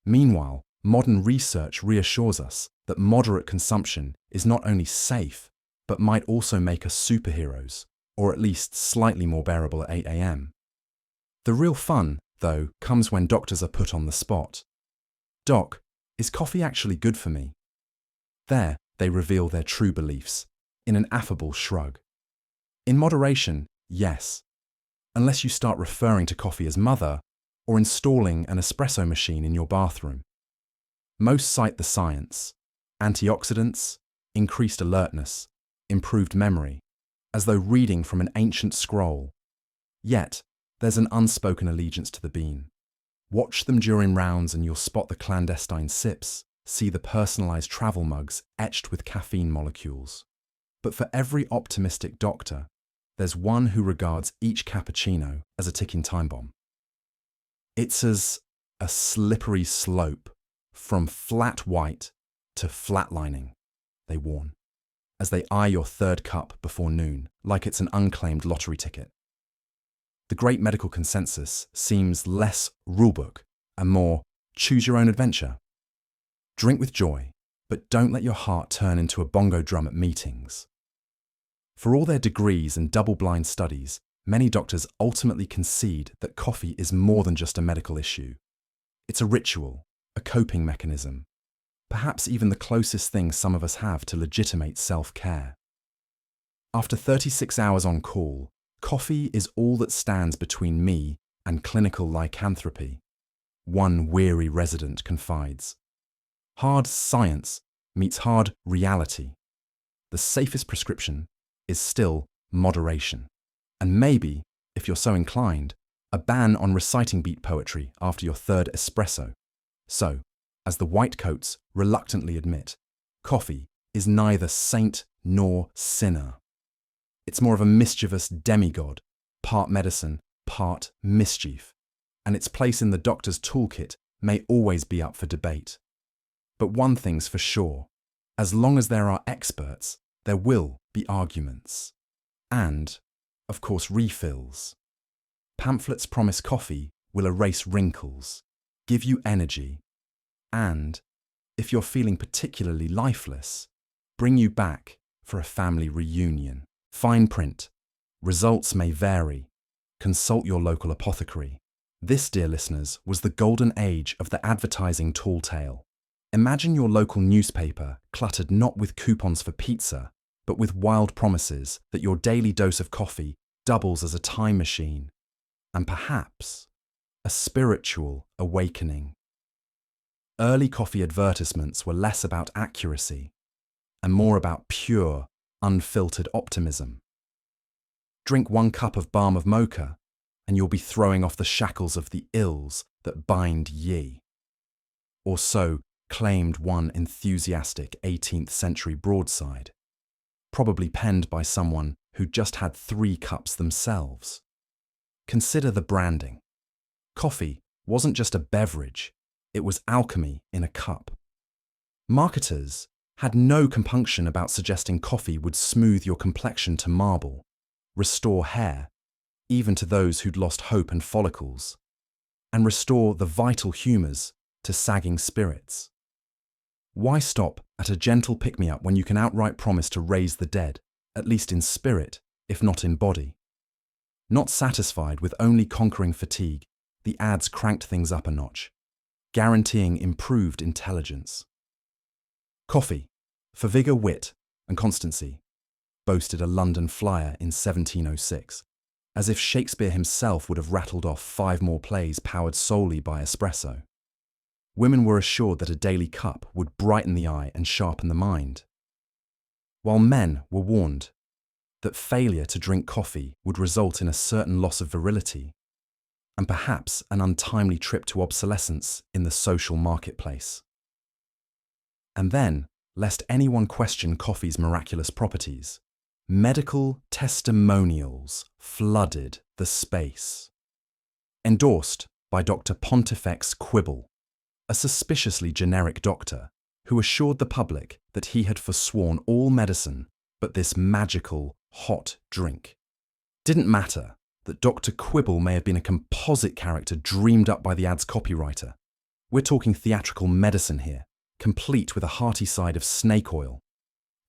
Meanwhile, modern research reassures us that moderate consumption is not only safe, but might also make us superheroes, or at least slightly more bearable at 8 a.m. The real fun, though, comes when doctors are put on the spot. "Doc, is coffee actually good for me?" There, they reveal their true beliefs, in an affable shrug. In moderation, yes, unless you start referring to coffee as mother, or installing an espresso machine in your bathroom. Most cite the science: antioxidants, increased alertness, improved memory, as though reading from an ancient scroll. Yet, there's an unspoken allegiance to the bean. Watch them during rounds and you'll spot the clandestine sips, see the personalized travel mugs etched with caffeine molecules. But for every optimistic doctor, there's one who regards each cappuccino as a ticking time bomb. It's as a slippery slope from flat white to flatlining, they warn, as they eye your third cup before noon like it's an unclaimed lottery ticket. The great medical consensus seems less rulebook and more choose your own adventure. Drink with joy, but don't let your heart turn into a bongo drum at meetings. For all their degrees and double-blind studies, many doctors ultimately concede that coffee is more than just a medical issue. It's a ritual, a coping mechanism, perhaps even the closest thing some of us have to legitimate self-care. After 36 hours on call, coffee is all that stands between me and clinical lycanthropy, one weary resident confides. Hard science meets hard reality. The safest prescription is still moderation. And maybe, if you're so inclined, a ban on reciting beat poetry after your third espresso. So, as the whitecoats reluctantly admit, coffee is neither saint nor sinner. It's more of a mischievous demigod, part medicine, part mischief, and its place in the doctor's toolkit may always be up for debate. But one thing's for sure, as long as there are experts, there will be arguments. And, of course, refills. Pamphlets promise coffee will erase wrinkles, give you energy, and, if you're feeling particularly lifeless, bring you back for a family reunion. Fine print. Results may vary. Consult your local apothecary. This, dear listeners, was the golden age of the advertising tall tale. Imagine your local newspaper cluttered not with coupons for pizza, but with wild promises that your daily dose of coffee doubles as a time machine, and perhaps a spiritual awakening. Early coffee advertisements were less about accuracy and more about pure, unfiltered optimism. Drink 1 cup of balm of mocha, and you'll be throwing off the shackles of the ills that bind ye. Or so claimed one enthusiastic 18th century broadside, probably penned by someone who just had 3 cups themselves. Consider the branding. Coffee wasn't just a beverage, it was alchemy in a cup. Marketers had no compunction about suggesting coffee would smooth your complexion to marble, restore hair, even to those who'd lost hope and follicles, and restore the vital humours to sagging spirits. Why stop at a gentle pick-me-up when you can outright promise to raise the dead, at least in spirit, if not in body? Not satisfied with only conquering fatigue, the ads cranked things up a notch, guaranteeing improved intelligence. Coffee, for vigour, wit, and constancy, boasted a London flyer in 1706, as if Shakespeare himself would have rattled off 5 more plays powered solely by espresso. Women were assured that a daily cup would brighten the eye and sharpen the mind, while men were warned that failure to drink coffee would result in a certain loss of virility and perhaps an untimely trip to obsolescence in the social marketplace. And then, lest anyone question coffee's miraculous properties, medical testimonials flooded the space. Endorsed by Dr. Pontifex Quibble, a suspiciously generic doctor who assured the public that he had forsworn all medicine but this magical, hot drink. Didn't matter that Dr. Quibble may have been a composite character dreamed up by the ad's copywriter. We're talking theatrical medicine here, complete with a hearty side of snake oil.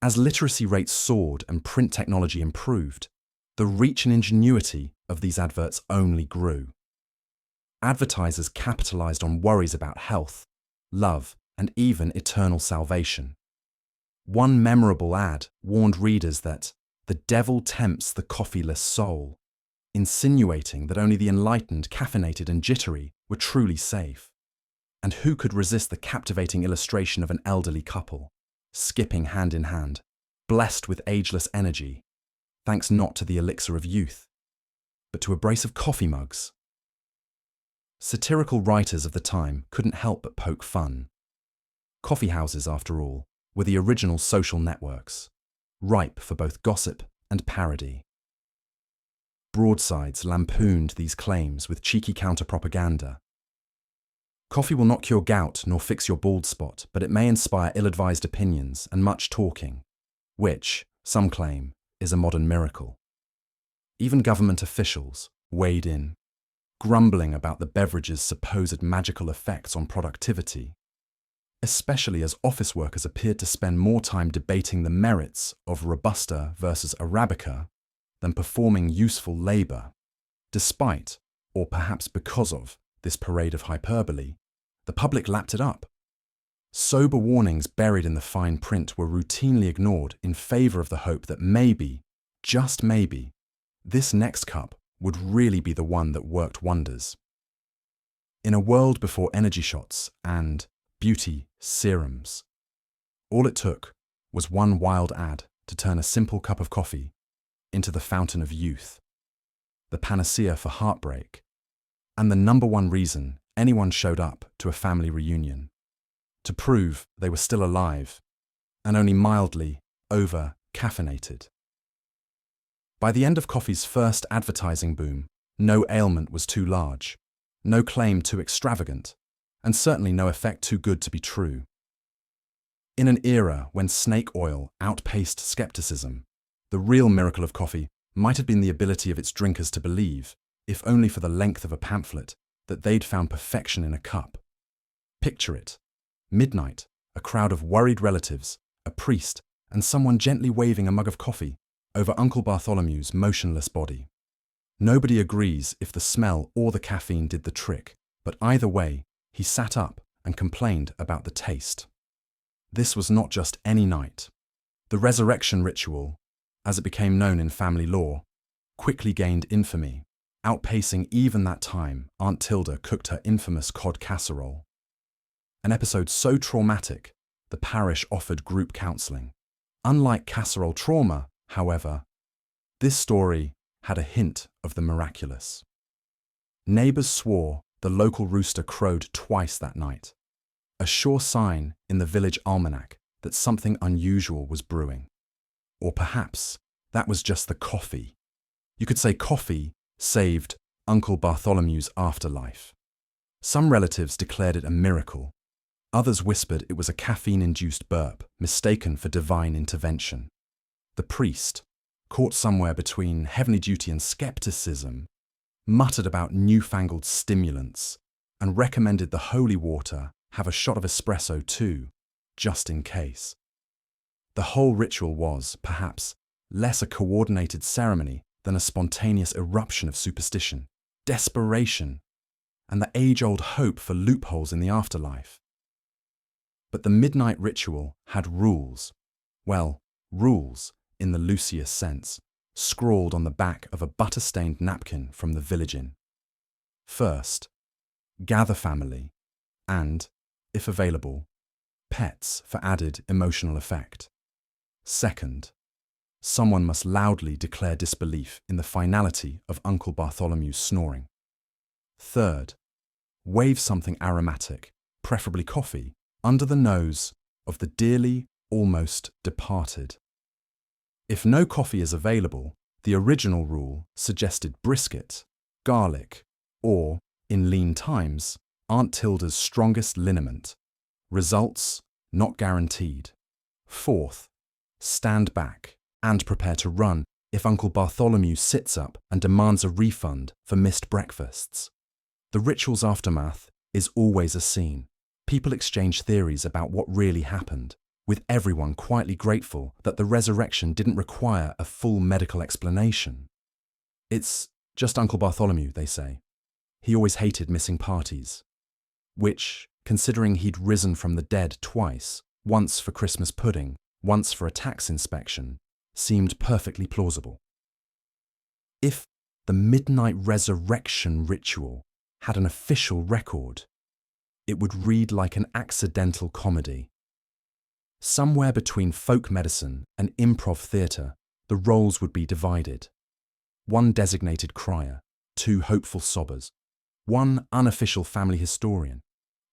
As literacy rates soared and print technology improved, the reach and ingenuity of these adverts only grew. Advertisers capitalized on worries about health, love, and even eternal salvation. One memorable ad warned readers that the devil tempts the coffeeless soul, insinuating that only the enlightened, caffeinated, and jittery were truly safe. And who could resist the captivating illustration of an elderly couple, skipping hand in hand, blessed with ageless energy, thanks not to the elixir of youth, but to a brace of coffee mugs? Satirical writers of the time couldn't help but poke fun. Coffeehouses, after all, were the original social networks, ripe for both gossip and parody. Broadsides lampooned these claims with cheeky counter-propaganda. Coffee will not cure gout nor fix your bald spot, but it may inspire ill-advised opinions and much talking, which, some claim, is a modern miracle. Even government officials weighed in, grumbling about the beverage's supposed magical effects on productivity, especially as office workers appeared to spend more time debating the merits of Robusta versus Arabica than performing useful labour. Despite, or perhaps because of, this parade of hyperbole, the public lapped it up. Sober warnings buried in the fine print were routinely ignored in favour of the hope that maybe, just maybe, this next cup would really be the one that worked wonders. In a world before energy shots and beauty serums, all it took was one wild ad to turn a simple cup of coffee into the fountain of youth, the panacea for heartbreak, and the #1 reason anyone showed up to a family reunion, to prove they were still alive and only mildly over-caffeinated. By the end of coffee's first advertising boom, no ailment was too large, no claim too extravagant, and certainly no effect too good to be true. In an era when snake oil outpaced skepticism, the real miracle of coffee might have been the ability of its drinkers to believe, if only for the length of a pamphlet, that they'd found perfection in a cup. Picture it. Midnight, a crowd of worried relatives, a priest, and someone gently waving a mug of coffee over Uncle Bartholomew's motionless body. Nobody agrees if the smell or the caffeine did the trick, but either way, he sat up and complained about the taste. This was not just any night. The resurrection ritual, as it became known in family lore, quickly gained infamy, outpacing even that time Aunt Tilda cooked her infamous cod casserole. An episode so traumatic, the parish offered group counselling. Unlike casserole trauma, however, this story had a hint of the miraculous. Neighbours swore the local rooster crowed twice that night, a sure sign in the village almanac that something unusual was brewing. Or perhaps that was just the coffee. You could say coffee saved Uncle Bartholomew's afterlife. Some relatives declared it a miracle. Others whispered it was a caffeine-induced burp, mistaken for divine intervention. The priest, caught somewhere between heavenly duty and skepticism, muttered about newfangled stimulants and recommended the holy water have a shot of espresso too, just in case. The whole ritual was, perhaps, less a coordinated ceremony than a spontaneous eruption of superstition, desperation, and the age-old hope for loopholes in the afterlife. But the midnight ritual had rules. Well, rules, in the loosest sense, scrawled on the back of a butter-stained napkin from the village inn. First, gather family and, if available, pets for added emotional effect. Second, someone must loudly declare disbelief in the finality of Uncle Bartholomew's snoring. Third, wave something aromatic, preferably coffee, under the nose of the dearly almost departed. If no coffee is available, the original rule suggested brisket, garlic, or, in lean times, Aunt Tilda's strongest liniment. Results not guaranteed. Fourth, stand back and prepare to run if Uncle Bartholomew sits up and demands a refund for missed breakfasts. The ritual's aftermath is always a scene. People exchange theories about what really happened, with everyone quietly grateful that the resurrection didn't require a full medical explanation. It's just Uncle Bartholomew, they say. He always hated missing parties. Which, considering he'd risen from the dead twice, once for Christmas pudding, once for a tax inspection, seemed perfectly plausible. If the midnight resurrection ritual had an official record, it would read like an accidental comedy. Somewhere between folk medicine and improv theatre, the roles would be divided. One designated crier, two hopeful sobbers, one unofficial family historian,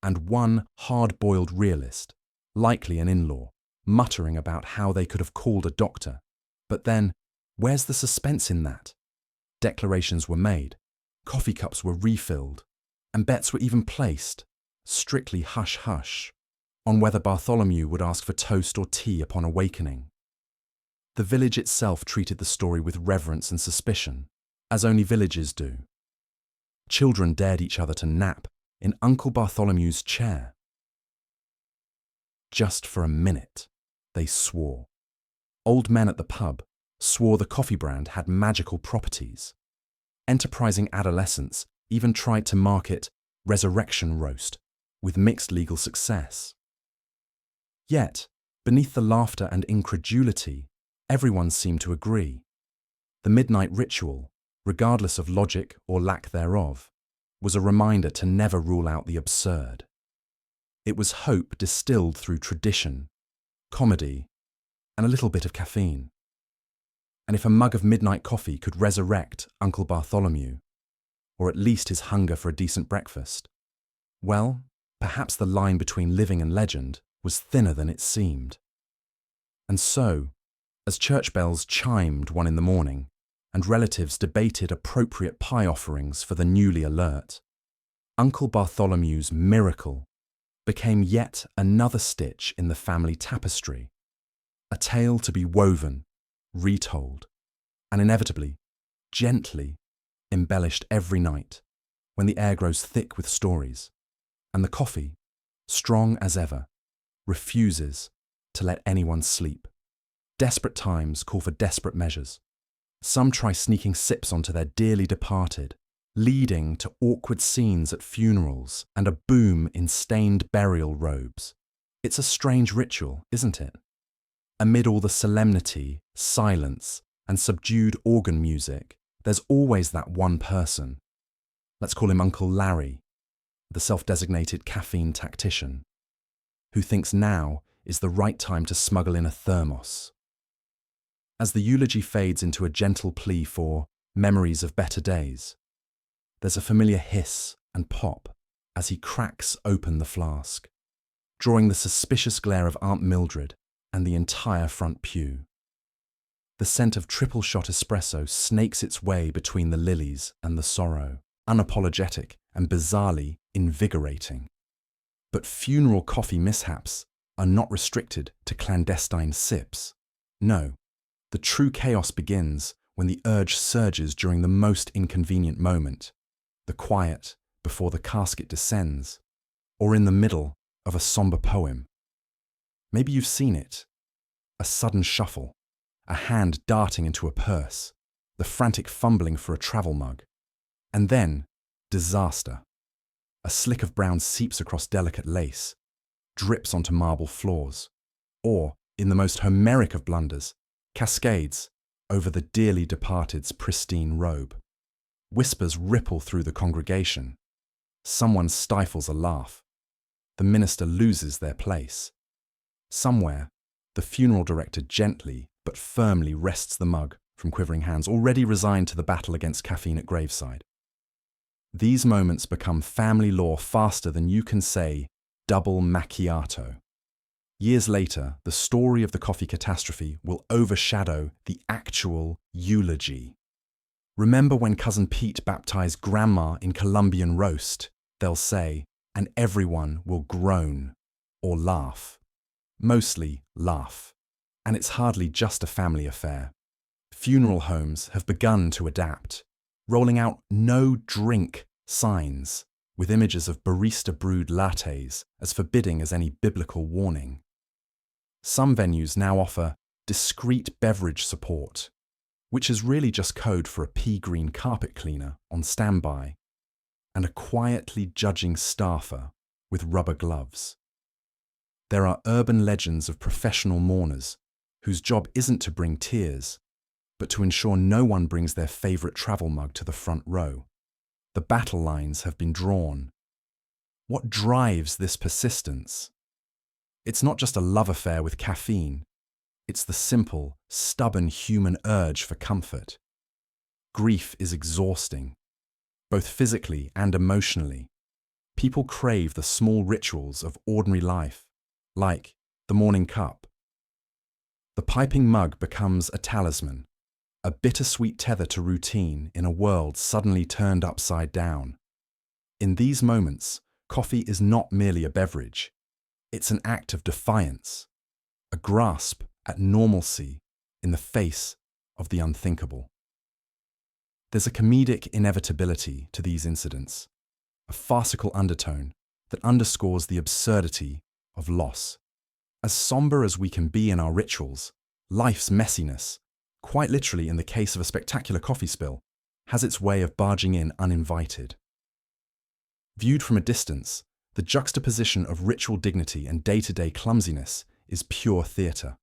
and one hard-boiled realist, likely an in-law, muttering about how they could have called a doctor. But then, where's the suspense in that? Declarations were made, coffee cups were refilled, and bets were even placed, strictly hush-hush, on whether Bartholomew would ask for toast or tea upon awakening. The village itself treated the story with reverence and suspicion, as only villages do. Children dared each other to nap in Uncle Bartholomew's chair. Just for a minute, they swore. Old men at the pub swore the coffee brand had magical properties. Enterprising adolescents even tried to market resurrection roast, with mixed legal success. Yet, beneath the laughter and incredulity, everyone seemed to agree. The midnight ritual, regardless of logic or lack thereof, was a reminder to never rule out the absurd. It was hope distilled through tradition, comedy, and a little bit of caffeine. And if a mug of midnight coffee could resurrect Uncle Bartholomew, or at least his hunger for a decent breakfast, well, perhaps the line between living and legend was thinner than it seemed. And so, as church bells chimed 1 a.m, and relatives debated appropriate pie offerings for the newly alert, Uncle Bartholomew's miracle became yet another stitch in the family tapestry, a tale to be woven, retold, and inevitably, gently embellished every night when the air grows thick with stories, and the coffee, strong as ever, refuses to let anyone sleep. Desperate times call for desperate measures. Some try sneaking sips onto their dearly departed, leading to awkward scenes at funerals and a boom in stained burial robes. It's a strange ritual, isn't it? Amid all the solemnity, silence, and subdued organ music, there's always that one person. Let's call him Uncle Larry, the self-designated caffeine tactician, who thinks now is the right time to smuggle in a thermos. As the eulogy fades into a gentle plea for memories of better days, there's a familiar hiss and pop as he cracks open the flask, drawing the suspicious glare of Aunt Mildred and the entire front pew. The scent of triple-shot espresso snakes its way between the lilies and the sorrow, unapologetic and bizarrely invigorating. But funeral coffee mishaps are not restricted to clandestine sips. No, the true chaos begins when the urge surges during the most inconvenient moment, the quiet before the casket descends, or in the middle of a somber poem. Maybe you've seen it. A sudden shuffle, a hand darting into a purse, the frantic fumbling for a travel mug. And then, disaster. A slick of brown seeps across delicate lace, drips onto marble floors, or, in the most Homeric of blunders, cascades over the dearly departed's pristine robe. Whispers ripple through the congregation. Someone stifles a laugh. The minister loses their place. Somewhere, the funeral director gently but firmly wrests the mug from quivering hands, already resigned to the battle against caffeine at graveside. These moments become family lore faster than you can say double macchiato. Years later, the story of the coffee catastrophe will overshadow the actual eulogy. Remember when Cousin Pete baptized Grandma in Colombian roast? They'll say, and everyone will groan or laugh. Mostly laugh. And it's hardly just a family affair. Funeral homes have begun to adapt, rolling out no drink signs with images of barista-brewed lattes as forbidding as any biblical warning. Some venues now offer discreet beverage support, which is really just code for a pea-green carpet cleaner on standby and a quietly judging staffer with rubber gloves. There are urban legends of professional mourners whose job isn't to bring tears, but to ensure no one brings their favourite travel mug to the front row. The battle lines have been drawn. What drives this persistence? It's not just a love affair with caffeine. It's the simple, stubborn human urge for comfort. Grief is exhausting, both physically and emotionally. People crave the small rituals of ordinary life, like the morning cup. The piping mug becomes a talisman, a bittersweet tether to routine in a world suddenly turned upside down. In these moments, coffee is not merely a beverage. It's an act of defiance, a grasp at normalcy in the face of the unthinkable. There's a comedic inevitability to these incidents, a farcical undertone that underscores the absurdity of loss. As somber as we can be in our rituals, life's messiness, quite literally in the case of a spectacular coffee spill, has its way of barging in uninvited. Viewed from a distance, the juxtaposition of ritual dignity and day-to-day clumsiness is pure theatre.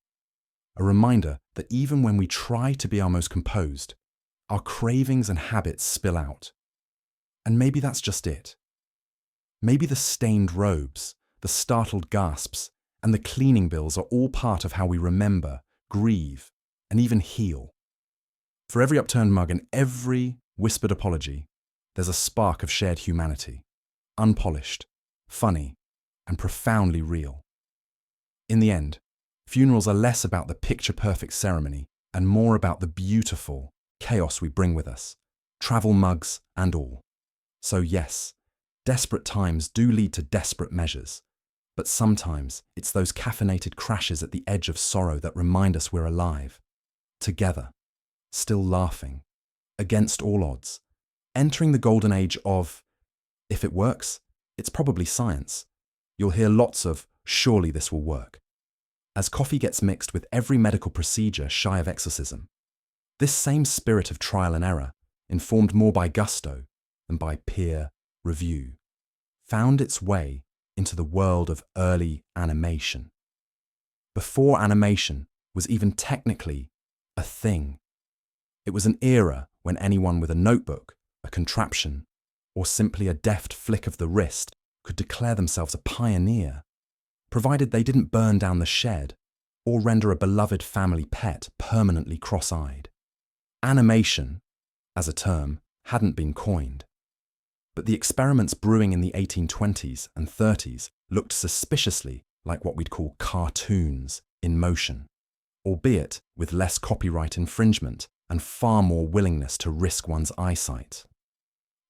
A reminder that even when we try to be our most composed, our cravings and habits spill out. And maybe that's just it. Maybe the stained robes, the startled gasps, and the cleaning bills are all part of how we remember, grieve, and even heal. For every upturned mug and every whispered apology, there's a spark of shared humanity, unpolished, funny, and profoundly real. In the end, funerals are less about the picture-perfect ceremony and more about the beautiful chaos we bring with us, travel mugs and all. So yes, desperate times do lead to desperate measures, But sometimes it's those caffeinated crashes at the edge of sorrow that remind us we're alive, together, still laughing, against all odds, entering the golden age of, if it works, it's probably science. You'll hear lots of, surely this will work, as coffee gets mixed with every medical procedure shy of exorcism. This same spirit of trial and error, informed more by gusto than by peer review, found its way into the world of early animation. Before animation was even technically a thing. It was an era when anyone with a notebook, a contraption, or simply a deft flick of the wrist could declare themselves a pioneer, provided they didn't burn down the shed or render a beloved family pet permanently cross-eyed. Animation, as a term, hadn't been coined. But the experiments brewing in the 1820s and 30s looked suspiciously like what we'd call cartoons in motion, albeit with less copyright infringement and far more willingness to risk one's eyesight.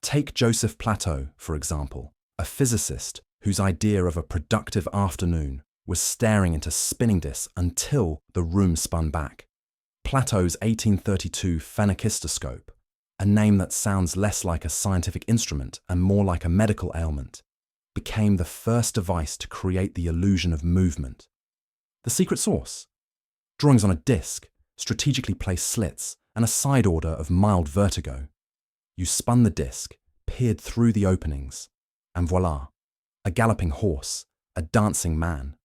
Take Joseph Plateau, for example, a physicist whose idea of a productive afternoon was staring into spinning discs until the room spun back. Plateau's 1832 phenakistoscope, a name that sounds less like a scientific instrument and more like a medical ailment, became the first device to create the illusion of movement. The secret sauce? Drawings on a disc, strategically placed slits, and a side order of mild vertigo. You spun the disc, peered through the openings, and voila, a galloping horse, a dancing man,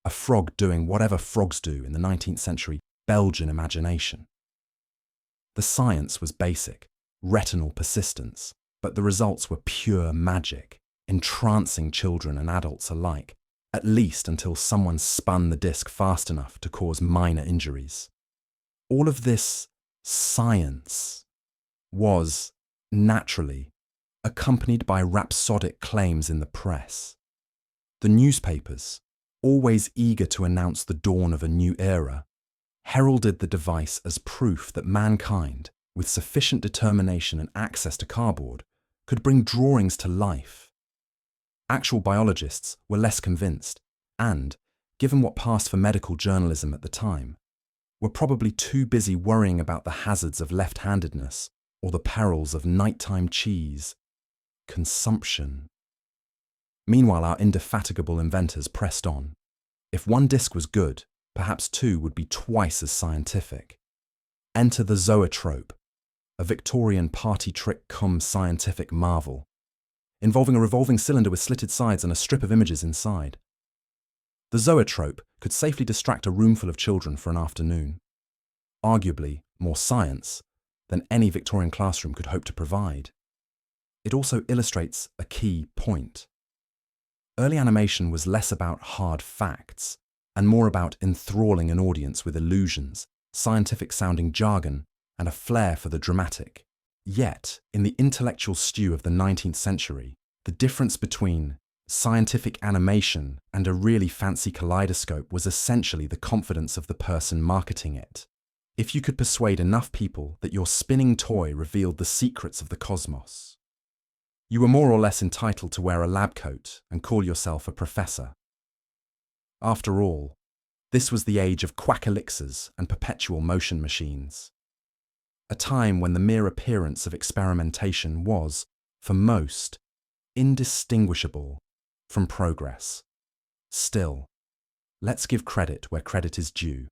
a frog doing whatever frogs do in the 19th century Belgian imagination. The science was basic, retinal persistence, but the results were pure magic, entrancing children and adults alike, at least until someone spun the disc fast enough to cause minor injuries. All of this science was, naturally, accompanied by rhapsodic claims in the press. The newspapers, always eager to announce the dawn of a new era, heralded the device as proof that mankind, with sufficient determination and access to cardboard, could bring drawings to life. Actual biologists were less convinced and, given what passed for medical journalism at the time, were probably too busy worrying about the hazards of left-handedness or the perils of nighttime cheese consumption. Meanwhile, our indefatigable inventors pressed on. If one disc was good, perhaps two would be twice as scientific. Enter the zoetrope, a Victorian party trick cum scientific marvel, involving a revolving cylinder with slitted sides and a strip of images inside. The zoetrope could safely distract a roomful of children for an afternoon. Arguably more science than any Victorian classroom could hope to provide. It also illustrates a key point. Early animation was less about hard facts and more about enthralling an audience with illusions, scientific-sounding jargon, and a flair for the dramatic. Yet, in the intellectual stew of the 19th century, the difference between scientific animation and a really fancy kaleidoscope was essentially the confidence of the person marketing it. If you could persuade enough people that your spinning toy revealed the secrets of the cosmos, you were more or less entitled to wear a lab coat and call yourself a professor. After all, this was the age of quack elixirs and perpetual motion machines. A time when the mere appearance of experimentation was, for most, indistinguishable from progress. Still, let's give credit where credit is due.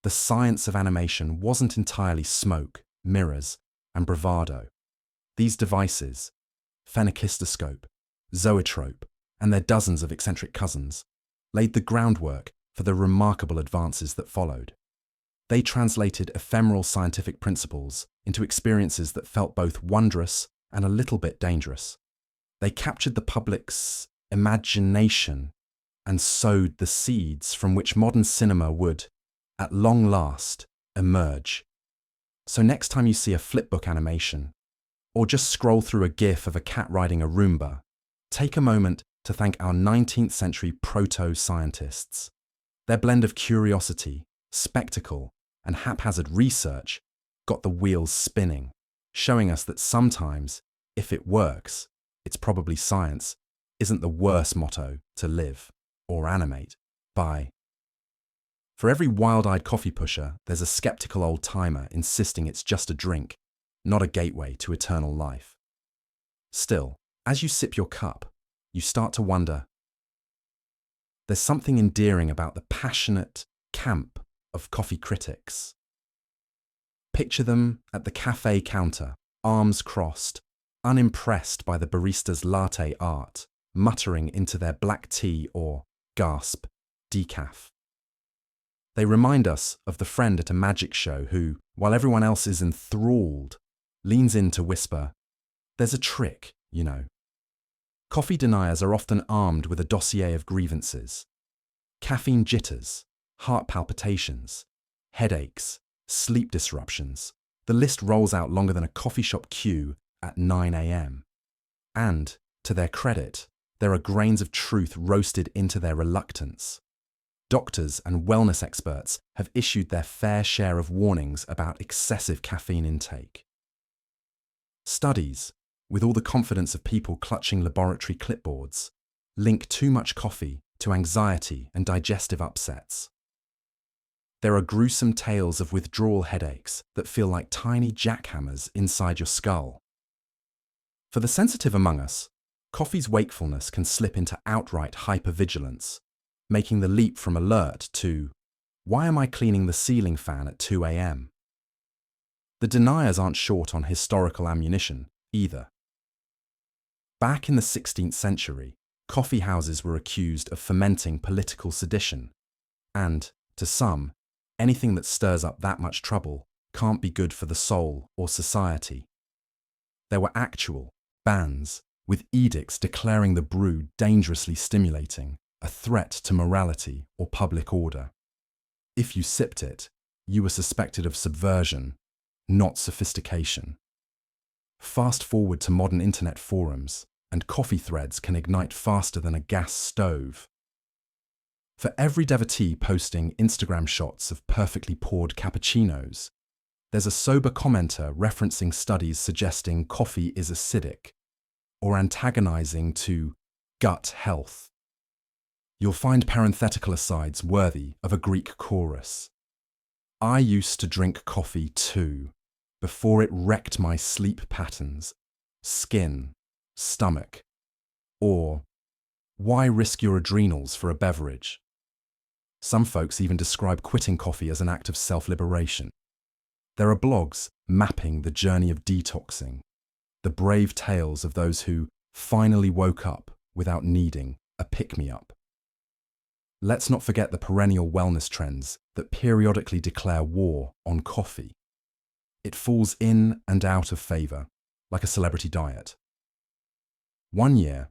The science of animation wasn't entirely smoke, mirrors, and bravado. These devices, phenakistoscope, zoetrope, and their dozens of eccentric cousins, laid the groundwork for the remarkable advances that followed. They translated ephemeral scientific principles into experiences that felt both wondrous and a little bit dangerous. They captured the public's imagination and sowed the seeds from which modern cinema would, at long last, emerge. So next time you see a flipbook animation, or just scroll through a GIF of a cat riding a Roomba, take a moment to thank our 19th century proto-scientists. Their blend of curiosity, spectacle, and haphazard research got the wheels spinning, showing us that sometimes, if it works, it's probably science, isn't the worst motto to live. or animate by. For every wild-eyed coffee pusher, there's a skeptical old-timer insisting it's just a drink, not a gateway to eternal life. Still, as you sip your cup, you start to wonder. There's something endearing about the passionate camp of coffee critics. Picture them at the cafe counter, arms crossed, unimpressed by the barista's latte art, muttering into their black tea or, gasp, decaf. They remind us of the friend at a magic show who, while everyone else is enthralled, leans in to whisper, "There's a trick, you know." Coffee deniers are often armed with a dossier of grievances. Caffeine jitters, heart palpitations, headaches, sleep disruptions. The list rolls out longer than a coffee shop queue at 9 a.m. And, to their credit, there are grains of truth roasted into their reluctance. Doctors and wellness experts have issued their fair share of warnings about excessive caffeine intake. Studies, with all the confidence of people clutching laboratory clipboards, link too much coffee to anxiety and digestive upsets. There are gruesome tales of withdrawal headaches that feel like tiny jackhammers inside your skull. For the sensitive among us, coffee's wakefulness can slip into outright hypervigilance, making the leap from alert to, "Why am I cleaning the ceiling fan at 2 a.m.? The deniers aren't short on historical ammunition, either. Back in the 16th century, coffeehouses were accused of fomenting political sedition, and, to some, anything that stirs up that much trouble can't be good for the soul or society. There were actual bans, with edicts declaring the brew dangerously stimulating, a threat to morality or public order. If you sipped it, you were suspected of subversion, not sophistication. Fast forward to modern internet forums, and coffee threads can ignite faster than a gas stove. For every devotee posting Instagram shots of perfectly poured cappuccinos, there's a sober commenter referencing studies suggesting coffee is acidic, or antagonizing to gut health. You'll find parenthetical asides worthy of a Greek chorus. I used to drink coffee too, before it wrecked my sleep patterns, skin, stomach. Or, why risk your adrenals for a beverage? Some folks even describe quitting coffee as an act of self-liberation. There are blogs mapping the journey of detoxing, the brave tales of those who finally woke up without needing a pick-me-up. Let's not forget the perennial wellness trends that periodically declare war on coffee. It falls in and out of favor, like a celebrity diet. One year,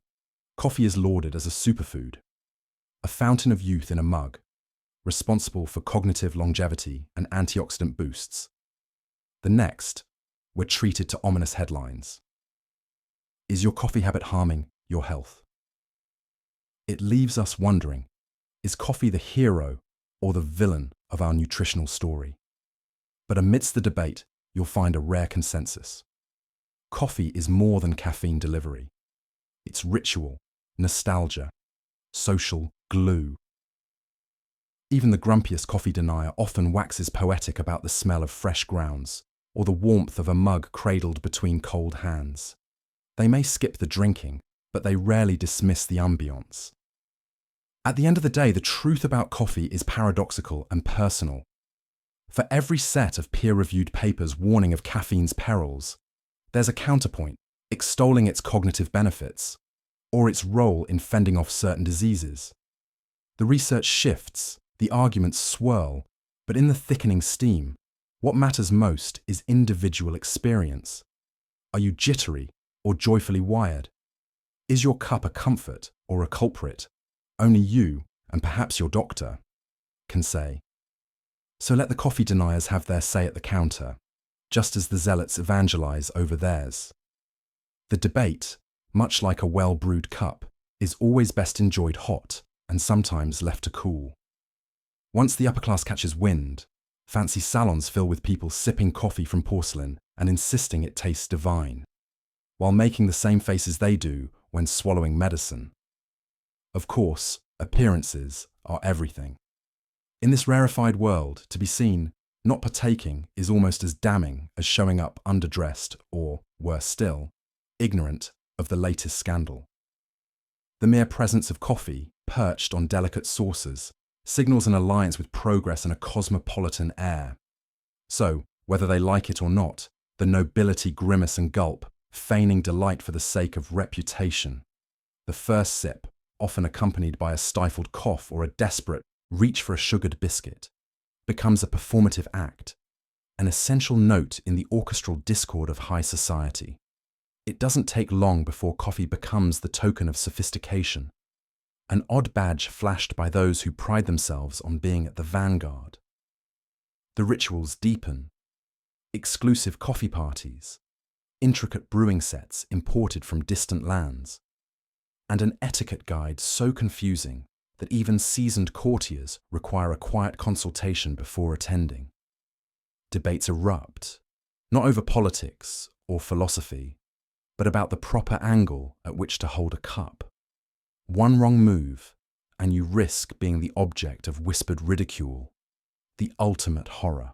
coffee is lauded as a superfood, a fountain of youth in a mug, responsible for cognitive longevity and antioxidant boosts. The next, we're treated to ominous headlines. Is your coffee habit harming your health? It leaves us wondering, is coffee the hero or the villain of our nutritional story? But amidst the debate, you'll find a rare consensus. Coffee is more than caffeine delivery. It's ritual, nostalgia, social glue. Even the grumpiest coffee denier often waxes poetic about the smell of fresh grounds or the warmth of a mug cradled between cold hands. They may skip the drinking, but they rarely dismiss the ambience. At the end of the day, the truth about coffee is paradoxical and personal. For every set of peer-reviewed papers warning of caffeine's perils, there's a counterpoint extolling its cognitive benefits, or its role in fending off certain diseases. The research shifts, the arguments swirl, but in the thickening steam, what matters most is individual experience. Are you jittery or joyfully wired? Is your cup a comfort or a culprit? Only you, and perhaps your doctor, can say. So let the coffee deniers have their say at the counter, just as the zealots evangelize over theirs. The debate, much like a well-brewed cup, is always best enjoyed hot and sometimes left to cool. Once the upper class catches wind, fancy salons fill with people sipping coffee from porcelain and insisting it tastes divine, while making the same faces they do when swallowing medicine. Of course, Appearances are everything. In this rarefied world, to be seen, not partaking, is almost as damning as showing up underdressed or, worse still, ignorant of the latest scandal. The mere presence of coffee, perched on delicate saucers, signals an alliance with progress and a cosmopolitan air. So, whether they like it or not, the nobility grimace and gulp, feigning delight for the sake of reputation. The first sip, often accompanied by a stifled cough or a desperate reach for a sugared biscuit, becomes a performative act, an essential note in the orchestral discord of high society. It doesn't take long before coffee becomes the token of sophistication, an odd badge flashed by those who pride themselves on being at the vanguard. The rituals deepen. Exclusive coffee parties, intricate brewing sets imported from distant lands, and an etiquette guide so confusing that even seasoned courtiers require a quiet consultation before attending. Debates erupt, not over politics or philosophy, but about the proper angle at which to hold a cup. One wrong move, and you risk being the object of whispered ridicule, the ultimate horror.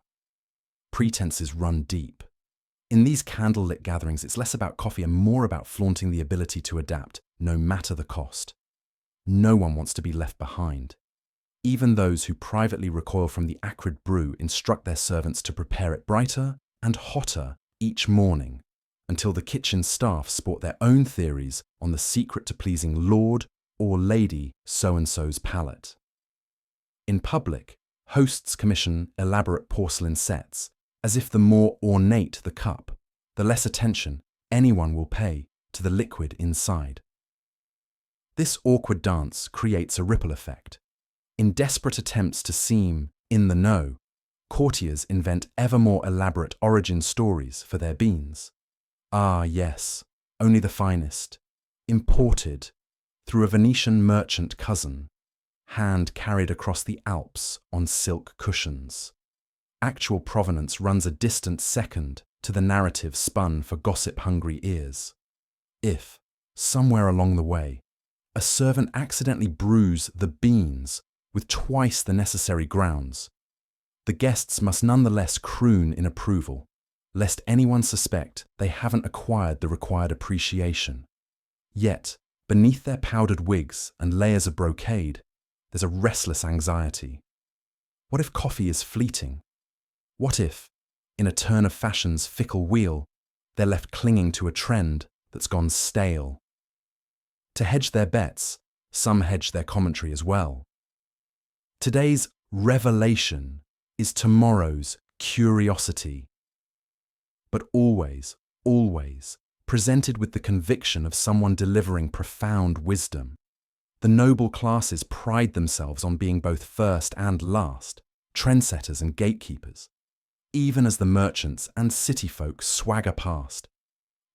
Pretenses run deep. In these candlelit gatherings, it's less about coffee and more about flaunting the ability to adapt, no matter the cost. No one wants to be left behind. Even those who privately recoil from the acrid brew instruct their servants to prepare it brighter and hotter each morning, until the kitchen staff sport their own theories on the secret to pleasing Lord or Lady so-and-so's palate. In public, hosts commission elaborate porcelain sets, as if the more ornate the cup, the less attention anyone will pay to the liquid inside. This awkward dance creates a ripple effect. In desperate attempts to seem in the know, courtiers invent ever more elaborate origin stories for their beans. Ah, yes, only the finest, imported through a Venetian merchant cousin, hand carried across the Alps on silk cushions. Actual provenance runs a distant second to the narrative spun for gossip-hungry ears. If, somewhere along the way, a servant accidentally brews the beans with twice the necessary grounds, the guests must nonetheless croon in approval, lest anyone suspect they haven't acquired the required appreciation. Yet, beneath their powdered wigs and layers of brocade, there's a restless anxiety. What if coffee is fleeting? What if, in a turn of fashion's fickle wheel, they're left clinging to a trend that's gone stale? To hedge their bets, some hedge their commentary as well. Today's revelation is tomorrow's curiosity. But always, always, presented with the conviction of someone delivering profound wisdom. The noble classes pride themselves on being both first and last, trendsetters and gatekeepers, even as the merchants and city folk swagger past,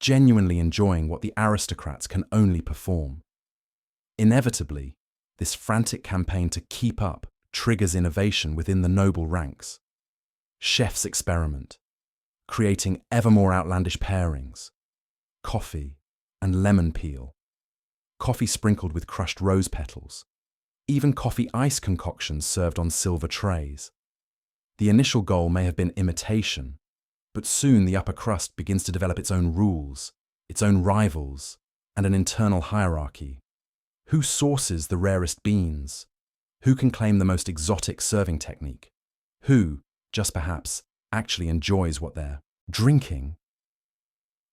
genuinely enjoying what the aristocrats can only perform. Inevitably, this frantic campaign to keep up triggers innovation within the noble ranks. Chefs experiment, creating ever more outlandish pairings. Coffee and lemon peel, coffee sprinkled with crushed rose petals, even coffee ice concoctions served on silver trays. The initial goal may have been imitation, but soon the upper crust begins to develop its own rules, its own rivals, and an internal hierarchy. Who sources the rarest beans? Who can claim the most exotic serving technique? Who, just perhaps, actually enjoys what they're drinking?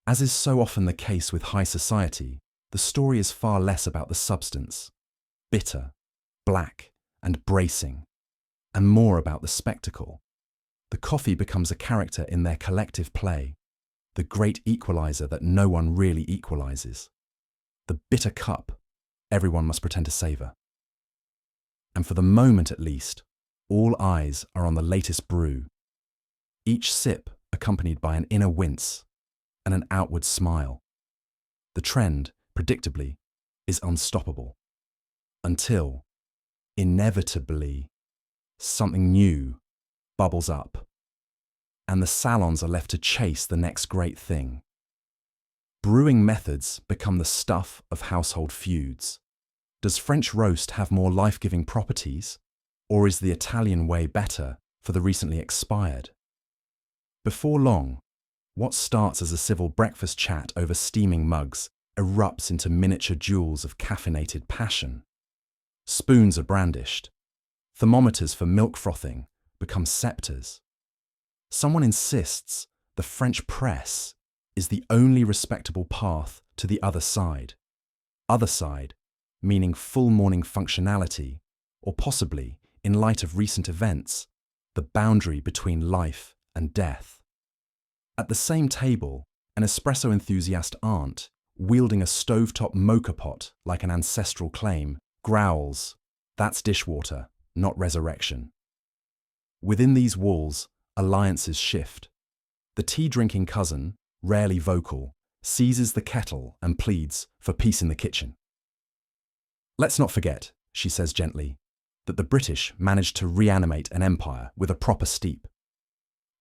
As is so often the case with high society, the story is far less about the substance, bitter, black, and bracing, and more about the spectacle. The coffee becomes a character in their collective play, the great equalizer that no one really equalizes. The bitter cup everyone must pretend to savor. And for the moment at least, all eyes are on the latest brew, each sip accompanied by an inner wince and an outward smile. The trend, predictably, is unstoppable, until, inevitably, something new bubbles up, and the salons are left to chase the next great thing. Brewing methods become the stuff of household feuds. Does French roast have more life-giving properties, or is the Italian way better for the recently expired? Before long, what starts as a civil breakfast chat over steaming mugs erupts into miniature duels of caffeinated passion. Spoons are brandished. Thermometers for milk frothing become scepters. Someone insists the French press is the only respectable path to the other side. Other side, meaning full morning functionality, or possibly, in light of recent events, the boundary between life and death. At the same table, an espresso enthusiast aunt, wielding a stovetop mocha pot like an ancestral claim, growls, "That's dishwater, not resurrection." Within these walls, alliances shift. The tea-drinking cousin, rarely vocal, seizes the kettle and pleads for peace in the kitchen. "Let's not forget," she says gently, "that the British managed to reanimate an empire with a proper steep."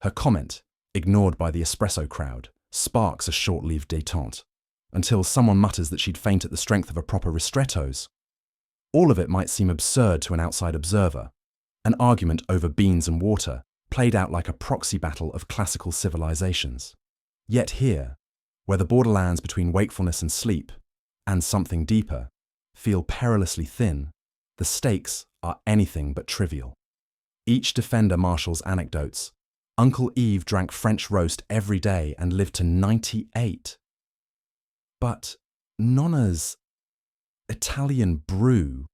Her comment, ignored by the espresso crowd, sparks a short-lived détente, until someone mutters that she'd faint at the strength of a proper ristretto's. All of it might seem absurd to an outside observer, an argument over beans and water played out like a proxy battle of classical civilizations. Yet here, where the borderlands between wakefulness and sleep, and something deeper, feel perilously thin, the stakes are anything but trivial. Each defender marshals anecdotes. Uncle Eve drank French roast every day and lived to 98. But Nonna's Italian brew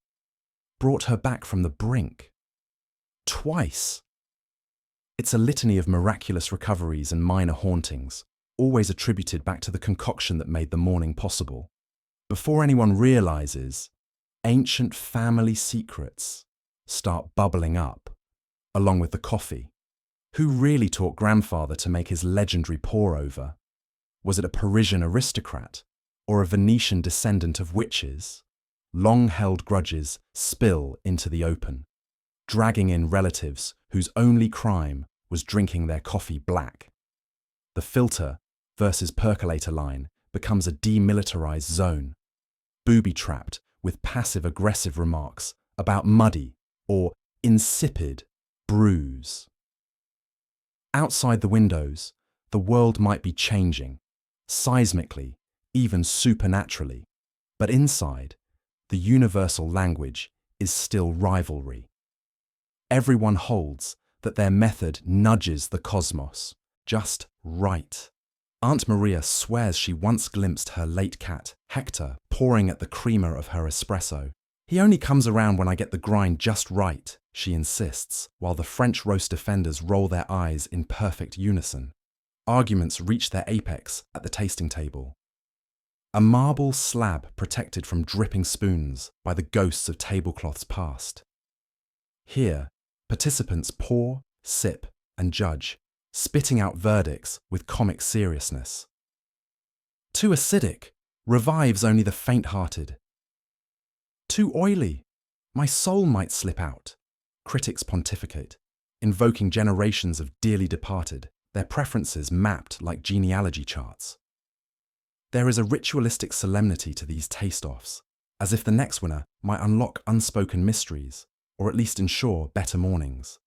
brought her back from the brink. Twice. It's a litany of miraculous recoveries and minor hauntings, always attributed back to the concoction that made the morning possible. Before anyone realizes, ancient family secrets start bubbling up, along with the coffee. Who really taught grandfather to make his legendary pour-over? Was it a Parisian aristocrat or a Venetian descendant of witches? Long-held grudges spill into the open, dragging in relatives whose only crime was drinking their coffee black. The filter versus percolator line becomes a demilitarized zone, booby-trapped with passive-aggressive remarks about muddy or insipid brews. Outside the windows, the world might be changing, seismically, even supernaturally, but inside, the universal language is still rivalry. Everyone holds that their method nudges the cosmos, just right. Aunt Maria swears she once glimpsed her late cat, Hector, pouring at the creamer of her espresso. "He only comes around when I get the grind just right," she insists, while the French roast defenders roll their eyes in perfect unison. Arguments reach their apex at the tasting table. A marble slab protected from dripping spoons by the ghosts of tablecloths past. Here, participants pour, sip, and judge, spitting out verdicts with comic seriousness. "Too acidic, revives only the faint-hearted." "Too oily, my soul might slip out," critics pontificate, invoking generations of dearly departed, their preferences mapped like genealogy charts. There is a ritualistic solemnity to these taste-offs, as if the next winner might unlock unspoken mysteries, or at least ensure better mornings.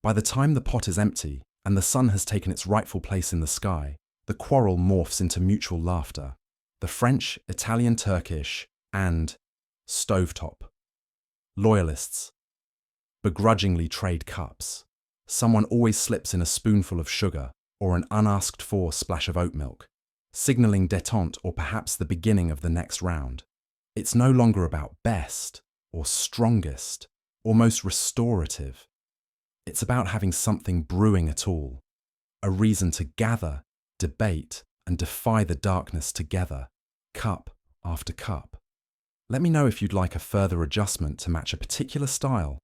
By the time the pot is empty and the sun has taken its rightful place in the sky, the quarrel morphs into mutual laughter. The French, Italian, Turkish, and stovetop. Loyalists begrudgingly trade cups. Someone always slips in a spoonful of sugar or an unasked-for splash of oat milk, signalling détente or perhaps the beginning of the next round. It's no longer about best or strongest or most restorative. It's about having something brewing at all, a reason to gather, debate, and defy the darkness together, cup after cup. Let me know if you'd like a further adjustment to match a particular style,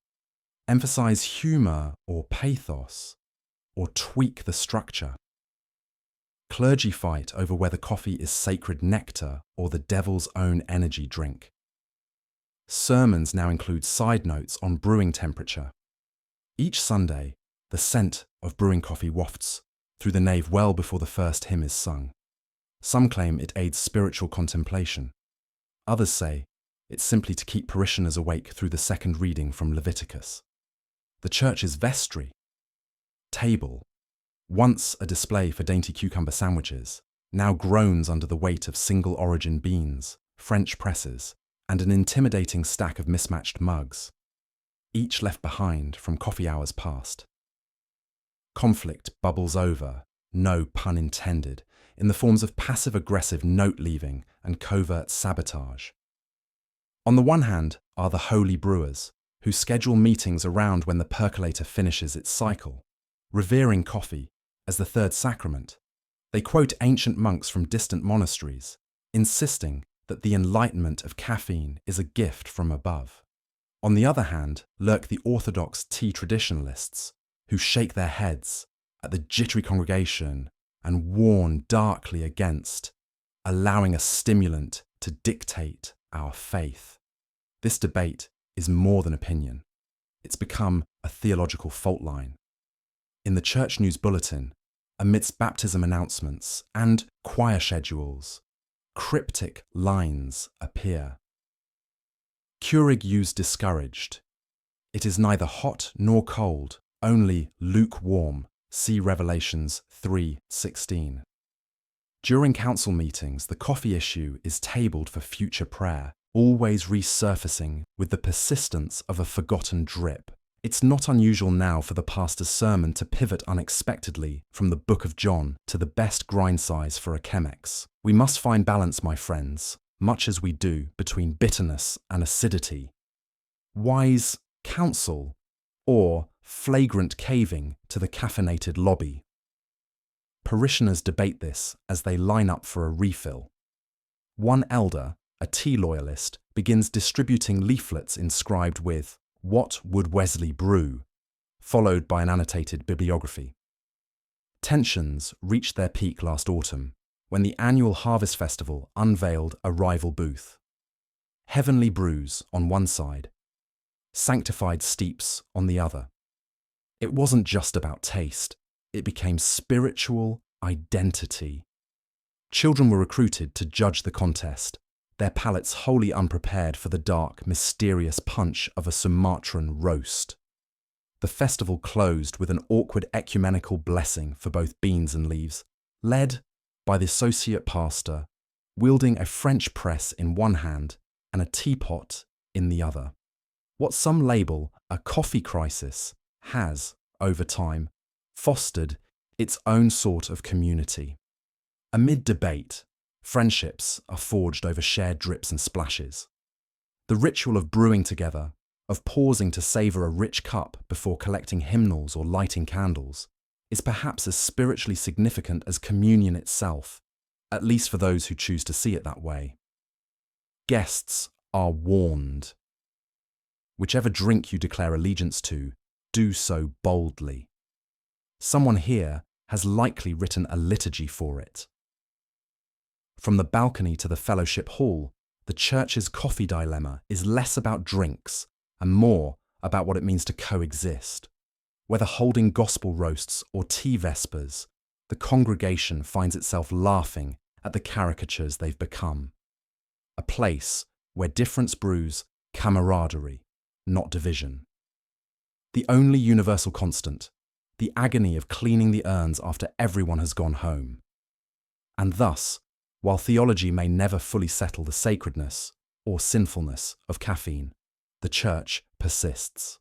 emphasize humor or pathos, or tweak the structure. Clergy fight over whether coffee is sacred nectar or the devil's own energy drink. Sermons now include side notes on brewing temperature. Each Sunday, the scent of brewing coffee wafts through the nave well before the first hymn is sung. Some claim it aids spiritual contemplation. Others say It's simply to keep parishioners awake through the second reading from Leviticus. The church's vestry, table, once a display for dainty cucumber sandwiches, now groans under the weight of single-origin beans, French presses, and an intimidating stack of mismatched mugs, each left behind from coffee hours past. Conflict bubbles over, no pun intended, in the forms of passive-aggressive note-leaving and covert sabotage. On the one hand are the holy brewers, who schedule meetings around when the percolator finishes its cycle, revering coffee as the third sacrament. They quote ancient monks from distant monasteries, insisting that the enlightenment of caffeine is a gift from above. On the other hand lurk the orthodox tea traditionalists, who shake their heads at the jittery congregation and warn darkly against allowing a stimulant to dictate our faith. This debate is more than opinion. It's become a theological fault line. In the Church News Bulletin, amidst baptism announcements and choir schedules, cryptic lines appear. Keurig use discouraged. It is neither hot nor cold, only lukewarm. See Revelations 3:16. During council meetings, the coffee issue is tabled for future prayer, always resurfacing with the persistence of a forgotten drip. It's not unusual now for the pastor's sermon to pivot unexpectedly from the Book of John to the best grind size for a Chemex. We must find balance, my friends, much as we do between bitterness and acidity. Wise counsel or flagrant caving to the caffeinated lobby. Parishioners debate this as they line up for a refill. One elder, a tea loyalist, begins distributing leaflets inscribed with "What would Wesley brew?" followed by an annotated bibliography. Tensions reached their peak last autumn when the annual Harvest Festival unveiled a rival booth. Heavenly brews on one side, sanctified steeps on the other. It wasn't just about taste, it became spiritual identity. Children were recruited to judge the contest, their palates wholly unprepared for the dark, mysterious punch of a Sumatran roast. The festival closed with an awkward ecumenical blessing for both beans and leaves, led by the associate pastor, wielding a French press in one hand and a teapot in the other. What some label a coffee crisis has, over time, fostered its own sort of community. Amid debate, friendships are forged over shared drips and splashes. The ritual of brewing together, of pausing to savour a rich cup before collecting hymnals or lighting candles, is perhaps as spiritually significant as communion itself, at least for those who choose to see it that way. Guests are warned. Whichever drink you declare allegiance to, do so boldly. Someone here has likely written a liturgy for it. From the balcony to the fellowship hall, the church's coffee dilemma is less about drinks and more about what it means to coexist. Whether holding gospel roasts or tea vespers, the congregation finds itself laughing at the caricatures they've become. A place where difference brews camaraderie, not division. The only universal constant, the agony of cleaning the urns after everyone has gone home. And thus, while theology may never fully settle the sacredness or sinfulness of caffeine, the church persists.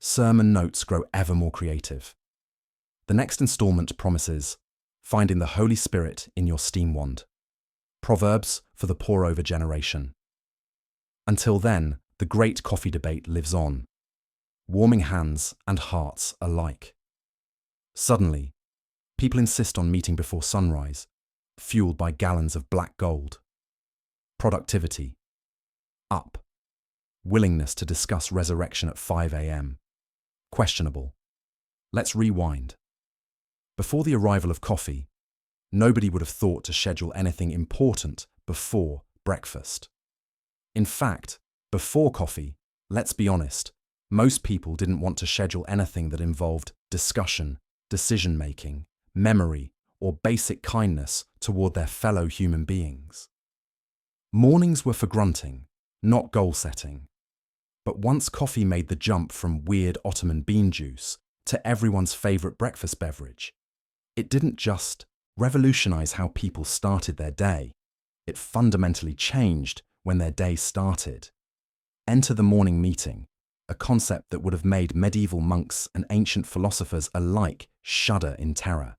Sermon notes grow ever more creative. The next installment promises finding the Holy Spirit in your steam wand. Proverbs for the pour-over generation. Until then, the great coffee debate lives on, warming hands and hearts alike. Suddenly, people insist on meeting before sunrise, fueled by gallons of black gold. Productivity up. Willingness to discuss resurrection at 5 a.m. Questionable. Let's rewind. Before the arrival of coffee, nobody would have thought to schedule anything important before breakfast. In fact, before coffee, let's be honest, most people didn't want to schedule anything that involved discussion, decision-making, memory, or basic kindness toward their fellow human beings. Mornings were for grunting, not goal setting. But once coffee made the jump from weird Ottoman bean juice to everyone's favorite breakfast beverage, it didn't just revolutionize how people started their day, it fundamentally changed when their day started. Enter the morning meeting, a concept that would have made medieval monks and ancient philosophers alike shudder in terror.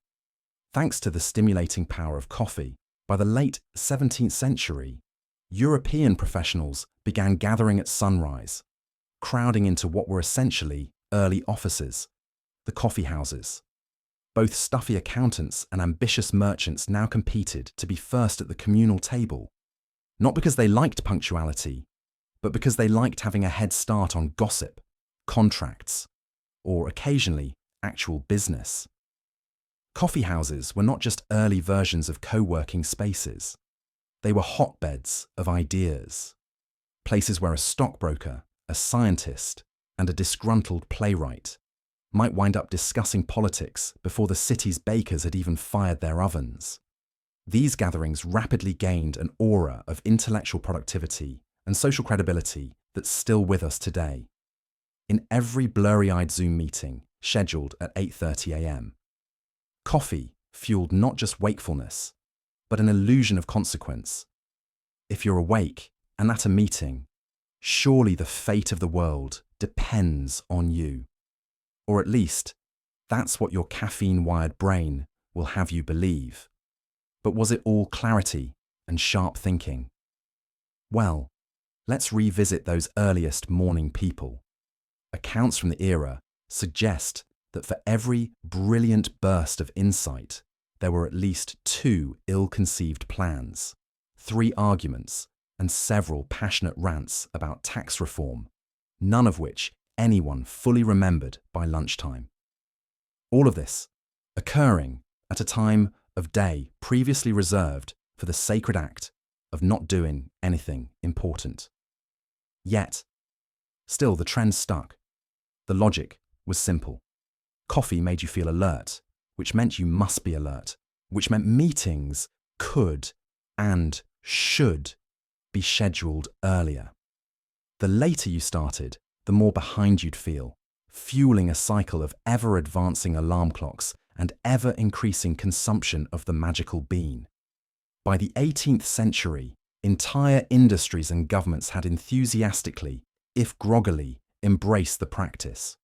Thanks to the stimulating power of coffee, by the late 17th century, European professionals began gathering at sunrise, crowding into what were essentially early offices, the coffeehouses. Both stuffy accountants and ambitious merchants now competed to be first at the communal table, not because they liked punctuality, but because they liked having a head start on gossip, contracts, or occasionally actual business. Coffeehouses were not just early versions of co-working spaces. They were hotbeds of ideas, places where a stockbroker, a scientist, and a disgruntled playwright might wind up discussing politics before the city's bakers had even fired their ovens. These gatherings rapidly gained an aura of intellectual productivity and social credibility that's still with us today. In every blurry-eyed Zoom meeting scheduled at 8:30 a.m., coffee fueled not just wakefulness, but an illusion of consequence. If you're awake and at a meeting, surely the fate of the world depends on you. Or at least, that's what your caffeine-wired brain will have you believe. But was it all clarity and sharp thinking? Well, let's revisit those earliest morning people. Accounts from the era suggest that for every brilliant burst of insight, there were at least 2 ill-conceived plans, 3 arguments, and several passionate rants about tax reform, none of which anyone fully remembered by lunchtime. All of this occurring at a time of day previously reserved for the sacred act of not doing anything important. Yet, still the trend stuck. The logic was simple. Coffee made you feel alert, which meant you must be alert, which meant meetings could and should be scheduled earlier. The later you started, the more behind you'd feel, fueling a cycle of ever-advancing alarm clocks and ever-increasing consumption of the magical bean. By the 18th century, entire industries and governments had enthusiastically, if groggily, embraced the practice.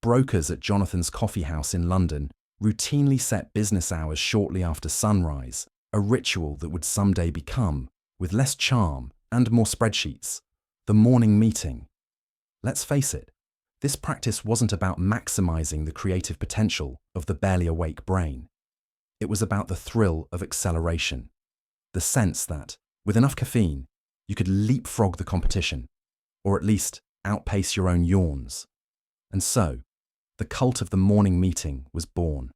Brokers at Jonathan's Coffee House in London routinely set business hours shortly after sunrise, a ritual that would someday become, with less charm and more spreadsheets, the morning meeting. Let's face it, this practice wasn't about maximizing the creative potential of the barely awake brain. It was about the thrill of acceleration, the sense that, with enough caffeine, you could leapfrog the competition, or at least outpace your own yawns. And so, the cult of the morning meeting was born.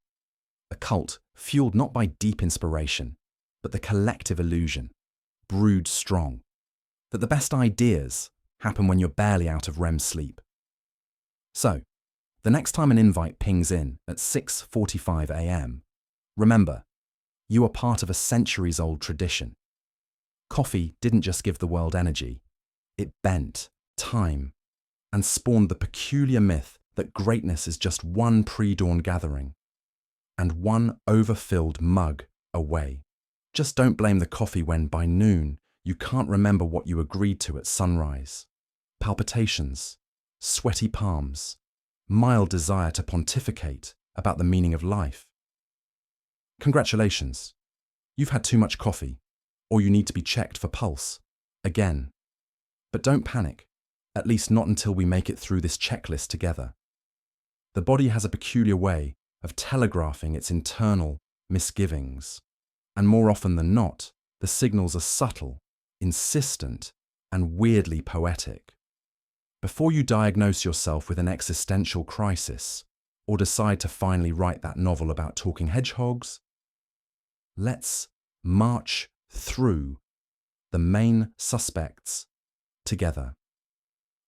A cult fueled not by deep inspiration, but the collective illusion, brewed strong, that the best ideas happen when you're barely out of REM sleep. So, the next time an invite pings in at 6:45 a.m., remember, you are part of a centuries-old tradition. Coffee didn't just give the world energy, it bent time and spawned the peculiar myth that greatness is just one pre-dawn gathering and one overfilled mug away. Just don't blame the coffee when by noon you can't remember what you agreed to at sunrise. Palpitations, sweaty palms, mild desire to pontificate about the meaning of life. Congratulations, you've had too much coffee, or you need to be checked for pulse, again. But don't panic, at least not until we make it through this checklist together. The body has a peculiar way of telegraphing its internal misgivings, and more often than not, the signals are subtle, insistent, and weirdly poetic. Before you diagnose yourself with an existential crisis, or decide to finally write that novel about talking hedgehogs, let's march through the main suspects together.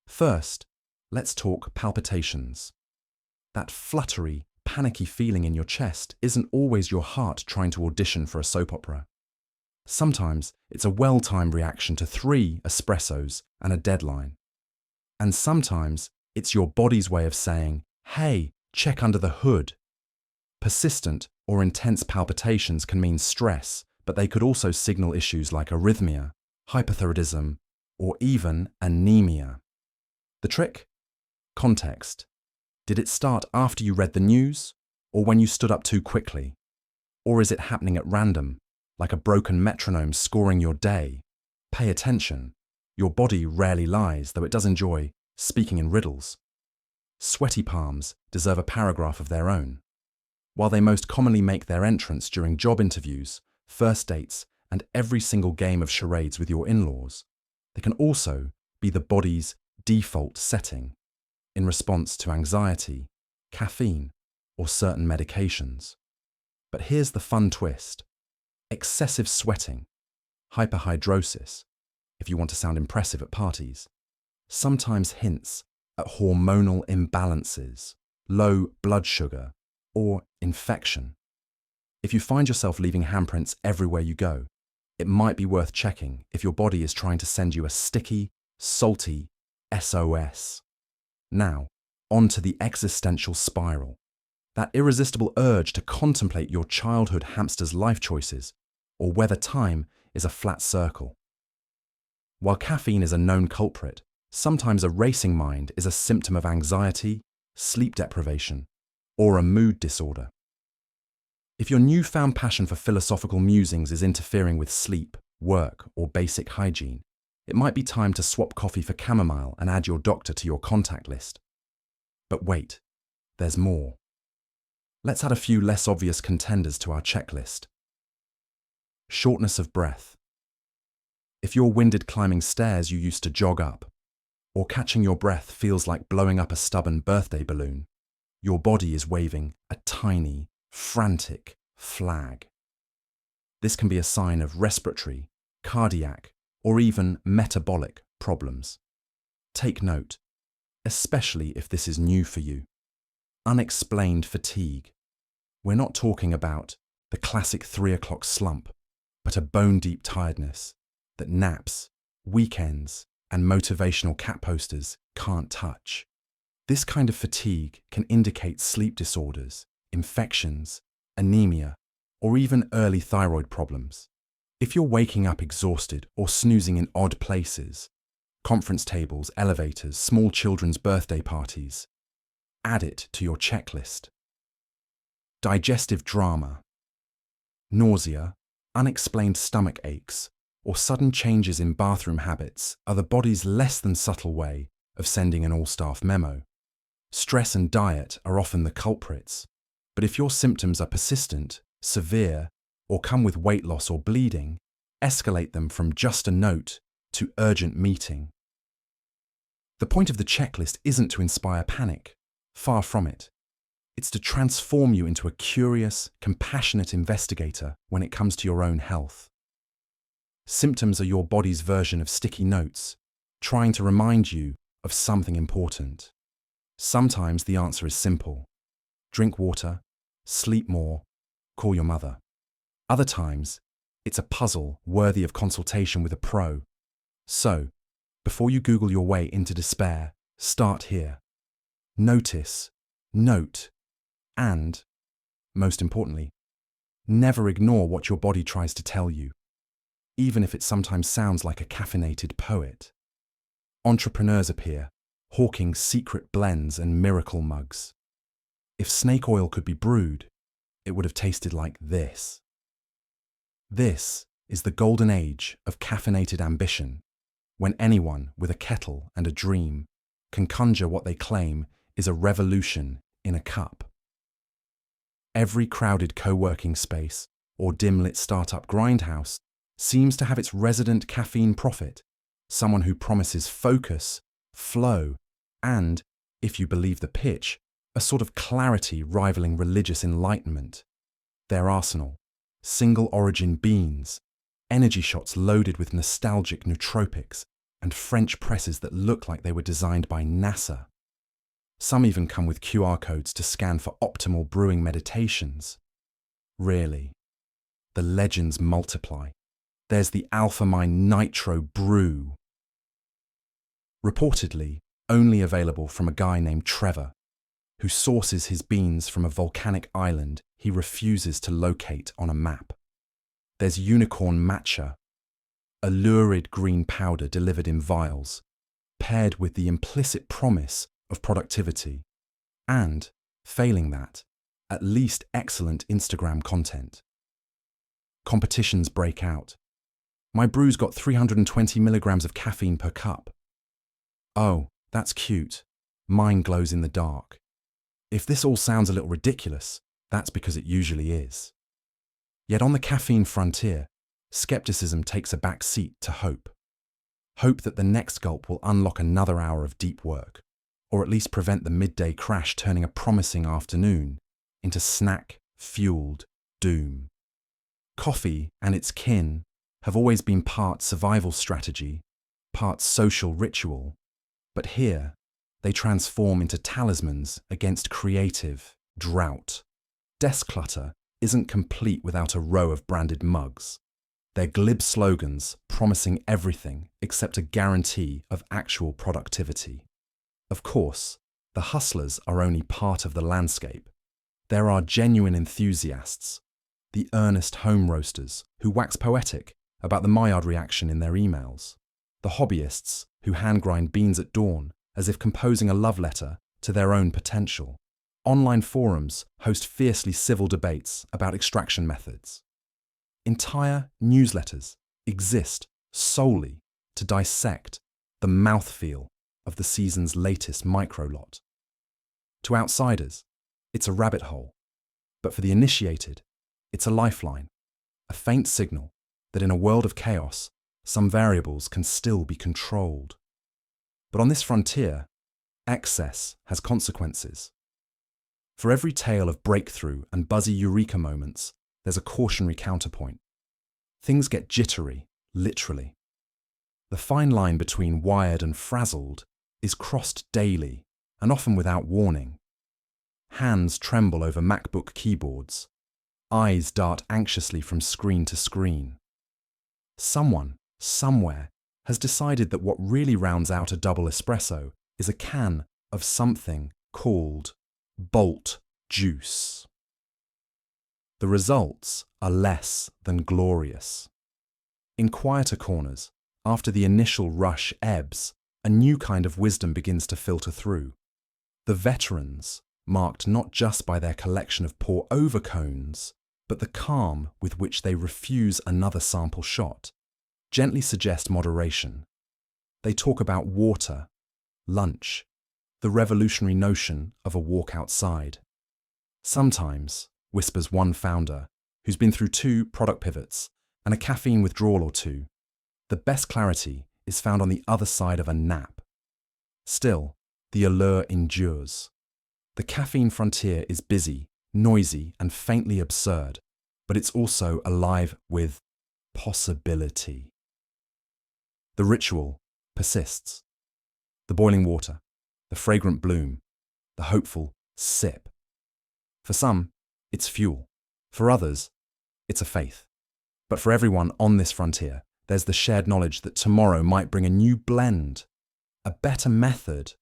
First, let's talk palpitations. That fluttery, panicky feeling in your chest isn't always your heart trying to audition for a soap opera. Sometimes it's a well-timed reaction to 3 espressos and a deadline. And sometimes it's your body's way of saying, hey, check under the hood. Persistent or intense palpitations can mean stress, but they could also signal issues like arrhythmia, hypothyroidism, or even anemia. The trick? Context. Did it start after you read the news, or when you stood up too quickly? Or is it happening at random, like a broken metronome scoring your day? Pay attention. Your body rarely lies, though it does enjoy speaking in riddles. Sweaty palms deserve a paragraph of their own. While they most commonly make their entrance during job interviews, first dates, and every single game of charades with your in-laws, they can also be the body's default setting in response to anxiety, caffeine, or certain medications. But here's the fun twist. Excessive sweating, hyperhidrosis, if you want to sound impressive at parties, sometimes hints at hormonal imbalances, low blood sugar, or infection. If you find yourself leaving handprints everywhere you go, it might be worth checking if your body is trying to send you a sticky, salty SOS. Now, on to the existential spiral. That irresistible urge to contemplate your childhood hamster's life choices, or whether time is a flat circle. While caffeine is a known culprit, sometimes a racing mind is a symptom of anxiety, sleep deprivation, or a mood disorder. If your newfound passion for philosophical musings is interfering with sleep, work, or basic hygiene, it might be time to swap coffee for chamomile and add your doctor to your contact list. But wait, there's more. Let's add a few less obvious contenders to our checklist. Shortness of breath. If you're winded climbing stairs you used to jog up, or catching your breath feels like blowing up a stubborn birthday balloon, your body is waving a tiny, frantic flag. This can be a sign of respiratory, cardiac, or even metabolic problems. Take note, especially if this is new for you. Unexplained fatigue. We're not talking about the classic 3 o'clock slump, but a bone-deep tiredness that naps, weekends, and motivational cat posters can't touch. This kind of fatigue can indicate sleep disorders, infections, anemia, or even early thyroid problems. If you're waking up exhausted or snoozing in odd places, conference tables, elevators, small children's birthday parties, add it to your checklist. Digestive drama. Nausea, unexplained stomach aches, or sudden changes in bathroom habits are the body's less than subtle way of sending an all-staff memo. Stress and diet are often the culprits, but if your symptoms are persistent, severe, or come with weight loss or bleeding, escalate them from just a note to urgent meeting. The point of the checklist isn't to inspire panic, far from it. It's to transform you into a curious, compassionate investigator when it comes to your own health. Symptoms are your body's version of sticky notes, trying to remind you of something important. Sometimes the answer is simple. Drink water, sleep more, call your mother. Other times, it's a puzzle worthy of consultation with a pro. So, before you Google your way into despair, start here. Notice, note, and, most importantly, never ignore what your body tries to tell you, even if it sometimes sounds like a caffeinated poet. Entrepreneurs appear, hawking secret blends and miracle mugs. If snake oil could be brewed, it would have tasted like this. This is the golden age of caffeinated ambition, when anyone with a kettle and a dream can conjure what they claim is a revolution in a cup. Every crowded co-working space or dim-lit startup grindhouse seems to have its resident caffeine prophet, someone who promises focus, flow, and, if you believe the pitch, a sort of clarity rivaling religious enlightenment. Their arsenal: single-origin beans, energy shots loaded with nostalgic nootropics, and French presses that look like they were designed by NASA. Some even come with QR codes to scan for optimal brewing meditations. Really, the legends multiply. There's the Alphamine Nitro Brew. Reportedly, only available from a guy named Trevor, who sources his beans from a volcanic island he refuses to locate on a map. There's Unicorn Matcha, a lurid green powder delivered in vials, paired with the implicit promise of productivity, and, failing that, at least excellent Instagram content. Competitions break out. My brew's got 320 milligrams of caffeine per cup. Oh, that's cute. Mine glows in the dark. If this all sounds a little ridiculous, that's because it usually is. Yet on the caffeine frontier, skepticism takes a back seat to hope. Hope that the next gulp will unlock another hour of deep work, or at least prevent the midday crash turning a promising afternoon into snack-fueled doom. Coffee and its kin have always been part survival strategy, part social ritual, but here they transform into talismans against creative drought. Desk clutter isn't complete without a row of branded mugs. They're glib slogans promising everything except a guarantee of actual productivity. Of course, the hustlers are only part of the landscape. There are genuine enthusiasts, the earnest home roasters who wax poetic about the Maillard reaction in their emails, the hobbyists who hand-grind beans at dawn as if composing a love letter to their own potential. Online forums host fiercely civil debates about extraction methods. Entire newsletters exist solely to dissect the mouthfeel of the season's latest micro-lot. To outsiders, it's a rabbit hole, but for the initiated, it's a lifeline, a faint signal that in a world of chaos, some variables can still be controlled. But on this frontier, excess has consequences. For every tale of breakthrough and buzzy eureka moments, there's a cautionary counterpoint. Things get jittery, literally. The fine line between wired and frazzled is crossed daily, and often without warning. Hands tremble over MacBook keyboards. Eyes dart anxiously from screen to screen. Someone, somewhere, has decided that what really rounds out a double espresso is a can of something called Bolt juice. The results are less than glorious. In quieter corners, after the initial rush ebbs, a new kind of wisdom begins to filter through. The veterans, marked not just by their collection of pour-over cones, but the calm with which they refuse another sample shot, gently suggest moderation. They talk about water, lunch, the revolutionary notion of a walk outside. Sometimes, whispers one founder, who's been through 2 product pivots and a caffeine withdrawal or 2, the best clarity is found on the other side of a nap. Still, the allure endures. The caffeine frontier is busy, noisy, and faintly absurd, but it's also alive with possibility. The ritual persists. The boiling water, the fragrant bloom, the hopeful sip. For some, it's fuel. For others, it's a faith. But for everyone on this frontier, there's the shared knowledge that tomorrow might bring a new blend, a better method,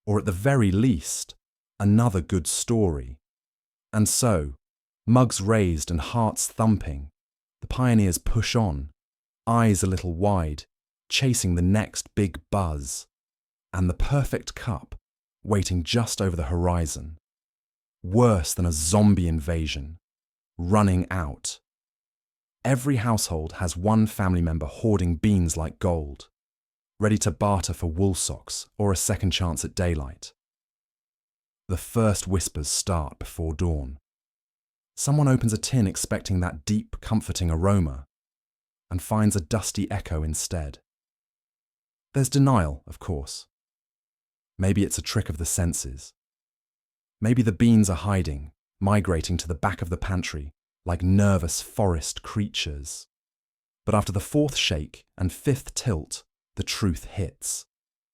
or at the very least, another good story. And so, mugs raised and hearts thumping, the pioneers push on, eyes a little wide, chasing the next big buzz, and the perfect cup waiting just over the horizon. Worse than a zombie invasion, running out. Every household has one family member hoarding beans like gold, ready to barter for wool socks or a second chance at daylight. The first whispers start before dawn. Someone opens a tin expecting that deep, comforting aroma, and finds a dusty echo instead. There's denial, of course. Maybe it's a trick of the senses. Maybe the beans are hiding, migrating to the back of the pantry like nervous forest creatures. But after the 4th shake and 5th tilt, the truth hits.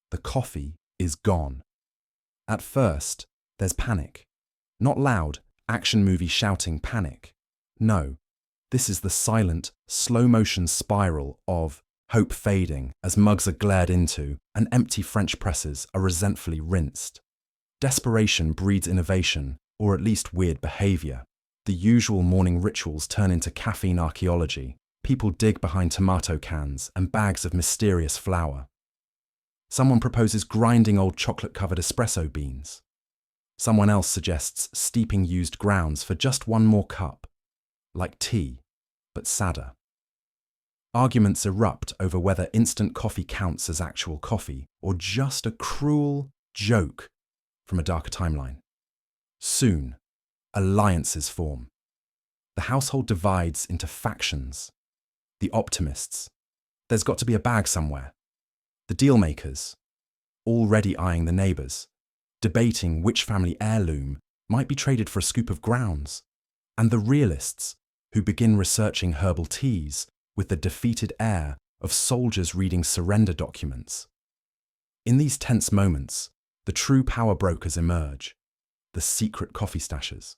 The coffee is gone. At first, there's panic. Not loud, action movie shouting panic. No, This is the silent, slow-motion spiral of hope fading as mugs are glared into and empty French presses are resentfully rinsed. Desperation breeds innovation, or at least weird behavior. The usual morning rituals turn into caffeine archaeology. People dig behind tomato cans and bags of mysterious flour. Someone proposes grinding old chocolate-covered espresso beans. Someone else suggests steeping used grounds for just one more cup, like tea, but sadder. Arguments erupt over whether instant coffee counts as actual coffee or just a cruel joke from a darker timeline. Soon, alliances form. The household divides into factions. The optimists. There's got to be a bag somewhere. The deal-makers, already eyeing the neighbours, debating which family heirloom might be traded for a scoop of grounds. And the realists, who begin researching herbal teas with the defeated air of soldiers reading surrender documents. In these tense moments, the true power brokers emerge, the secret coffee stashers.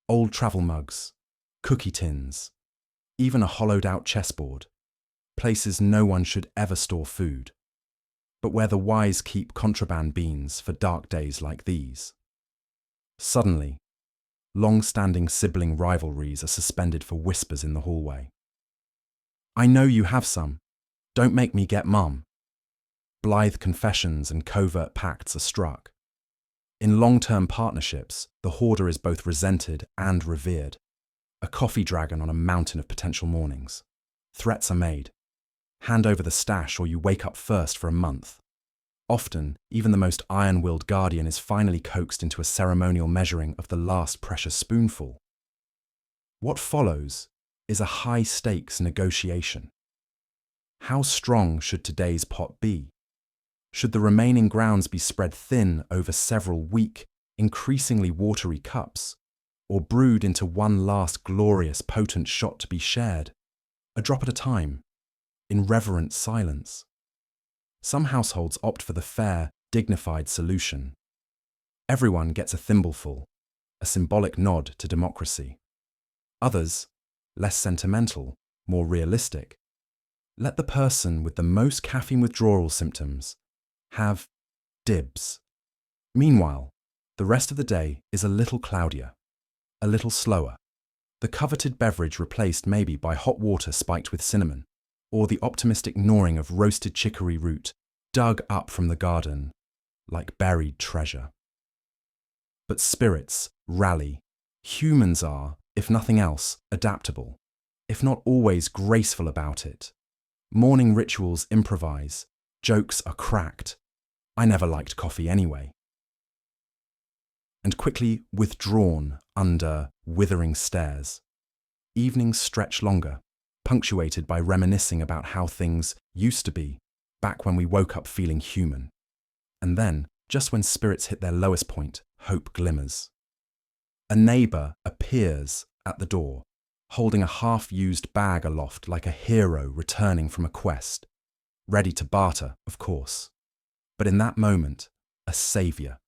Old travel mugs, cookie tins, even a hollowed-out chessboard, places no one should ever store food, but where the wise keep contraband beans for dark days like these. Suddenly, long-standing sibling rivalries are suspended for whispers in the hallway. "I know you have some. Don't make me get mum." Blithe confessions and covert pacts are struck. In long-term partnerships, the hoarder is both resented and revered. A coffee dragon on a mountain of potential mornings. Threats are made. Hand over the stash or you wake up first for a month. Often, even the most iron-willed guardian is finally coaxed into a ceremonial measuring of the last precious spoonful. What follows is a high-stakes negotiation. How strong should today's pot be? Should the remaining grounds be spread thin over several weak, increasingly watery cups, or brewed into one last glorious, potent shot to be shared, a drop at a time, in reverent silence? Some households opt for the fair, dignified solution. Everyone gets a thimbleful, a symbolic nod to democracy. Others, less sentimental, more realistic, let the person with the most caffeine withdrawal symptoms have dibs. Meanwhile, the rest of the day is a little cloudier, a little slower. The coveted beverage replaced maybe by hot water spiked with cinnamon, or the optimistic gnawing of roasted chicory root dug up from the garden like buried treasure. But spirits rally. Humans are, if nothing else, adaptable, if not always graceful about it. Morning rituals improvise, jokes are cracked. I never liked coffee anyway. And quickly withdrawn under withering stares. Evenings stretch longer, punctuated by reminiscing about how things used to be, back when we woke up feeling human. And then, just when spirits hit their lowest point, hope glimmers. A neighbour appears at the door, holding a half-used bag aloft like a hero returning from a quest, ready to barter, of course. But in that moment, a saviour.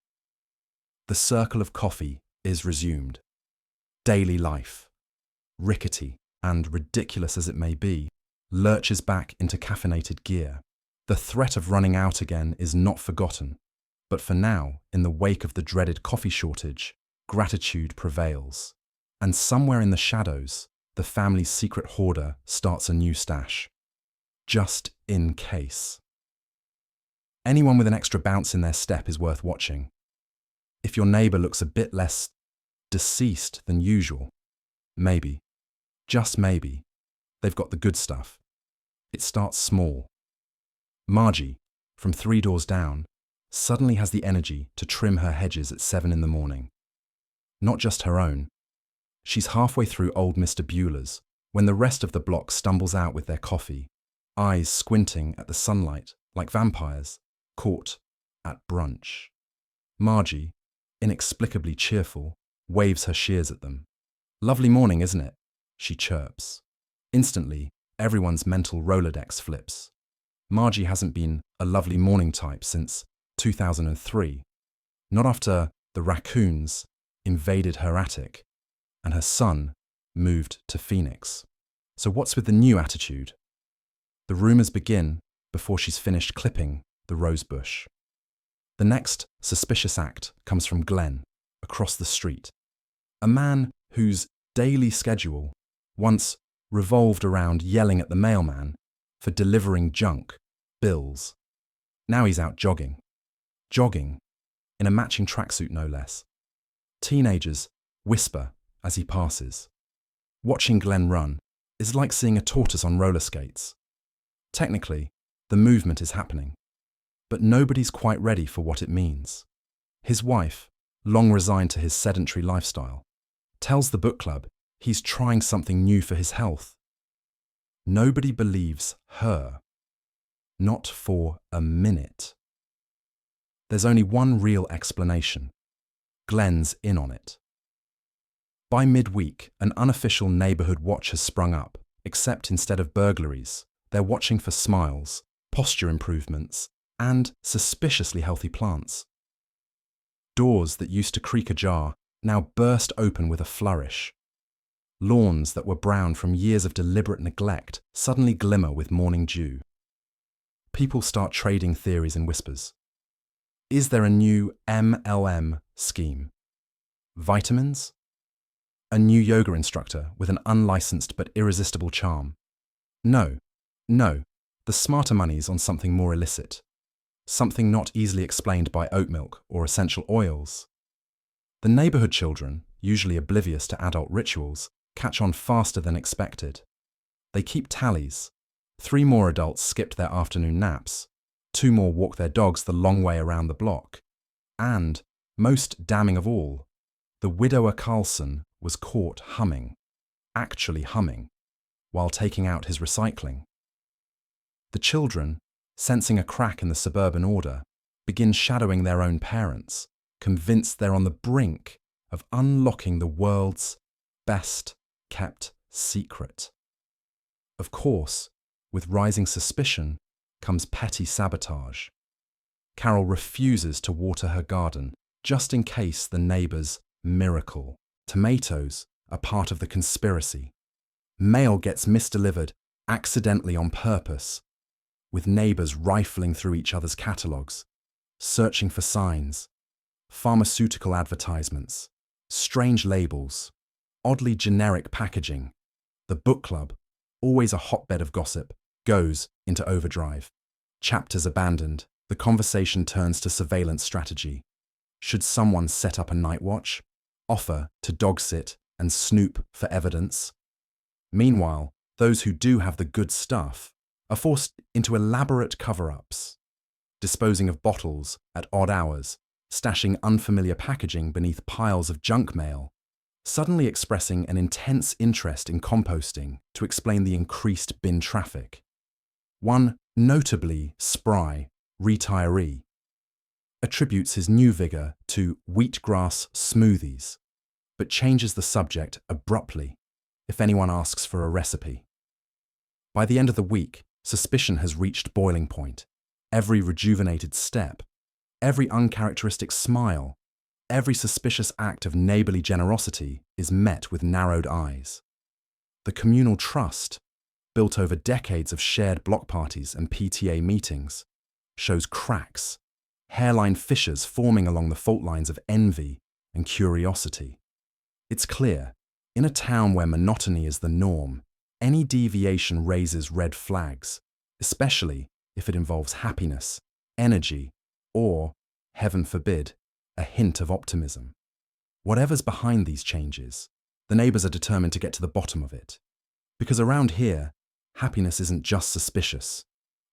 The circle of coffee is resumed. Daily life, rickety and ridiculous as it may be, lurches back into caffeinated gear. The threat of running out again is not forgotten, but for now, in the wake of the dreaded coffee shortage, gratitude prevails. And somewhere in the shadows, the family's secret hoarder starts a new stash. Just in case. Anyone with an extra bounce in their step is worth watching. If your neighbour looks a bit less deceased than usual, maybe, just maybe, they've got the good stuff. It starts small. Margie, from 3 doors down, suddenly has the energy to trim her hedges at 7 in the morning. Not just her own. She's halfway through old Mr. Beulah's when the rest of the block stumbles out with their coffee, eyes squinting at the sunlight like vampires caught at brunch. Margie, inexplicably cheerful, waves her shears at them. "Lovely morning, isn't it?" she chirps. Instantly, everyone's mental Rolodex flips. Margie hasn't been a lovely morning type since 2003, not after the raccoons invaded her attic and her son moved to Phoenix. So what's with the new attitude? The rumors begin before she's finished clipping the rose bush. The next suspicious act comes from Glenn, across the street. A man whose daily schedule once revolved around yelling at the mailman for delivering junk, bills. Now he's out jogging. Jogging, in a matching tracksuit no less. Teenagers whisper as he passes. Watching Glenn run is like seeing a tortoise on roller skates. Technically, the movement is happening, but nobody's quite ready for what it means. His wife, long resigned to his sedentary lifestyle, tells the book club he's trying something new for his health. Nobody believes her. Not for a minute. There's only one real explanation. Glenn's in on it. By midweek, an unofficial neighborhood watch has sprung up, except instead of burglaries, they're watching for smiles, posture improvements, and suspiciously healthy plants. Doors that used to creak ajar now burst open with a flourish. Lawns that were brown from years of deliberate neglect suddenly glimmer with morning dew. People start trading theories in whispers. Is there a new MLM scheme? Vitamins? A new yoga instructor with an unlicensed but irresistible charm? No, the smarter money's on something more illicit. Something not easily explained by oat milk or essential oils. The neighborhood children, usually oblivious to adult rituals, catch on faster than expected. They keep tallies. 3 more adults skipped their afternoon naps. 2 more walk their dogs the long way around the block. And, most damning of all, the widower Carlson was caught humming, actually humming, while taking out his recycling. The children, sensing a crack in the suburban order, begin shadowing their own parents, convinced they're on the brink of unlocking the world's best-kept secret. Of course, with rising suspicion comes petty sabotage. Carol refuses to water her garden, just in case the neighbor's miracle. Tomatoes are part of the conspiracy. Mail gets misdelivered accidentally on purpose, with neighbors rifling through each other's catalogs, searching for signs, pharmaceutical advertisements, strange labels, oddly generic packaging. The book club, always a hotbed of gossip, goes into overdrive. Chapters abandoned, the conversation turns to surveillance strategy. Should someone set up a night watch, offer to dog sit and snoop for evidence? Meanwhile, those who do have the good stuff are forced into elaborate cover-ups, disposing of bottles at odd hours, stashing unfamiliar packaging beneath piles of junk mail, suddenly expressing an intense interest in composting to explain the increased bin traffic. One notably spry retiree attributes his new vigor to wheatgrass smoothies, but changes the subject abruptly if anyone asks for a recipe. By the end of the week, suspicion has reached boiling point. Every rejuvenated step, every uncharacteristic smile, every suspicious act of neighborly generosity is met with narrowed eyes. The communal trust, built over decades of shared block parties and PTA meetings, shows cracks, hairline fissures forming along the fault lines of envy and curiosity. It's clear, in a town where monotony is the norm, any deviation raises red flags, especially if it involves happiness, energy, or, heaven forbid, a hint of optimism. Whatever's behind these changes, the neighbors are determined to get to the bottom of it. Because around here, happiness isn't just suspicious,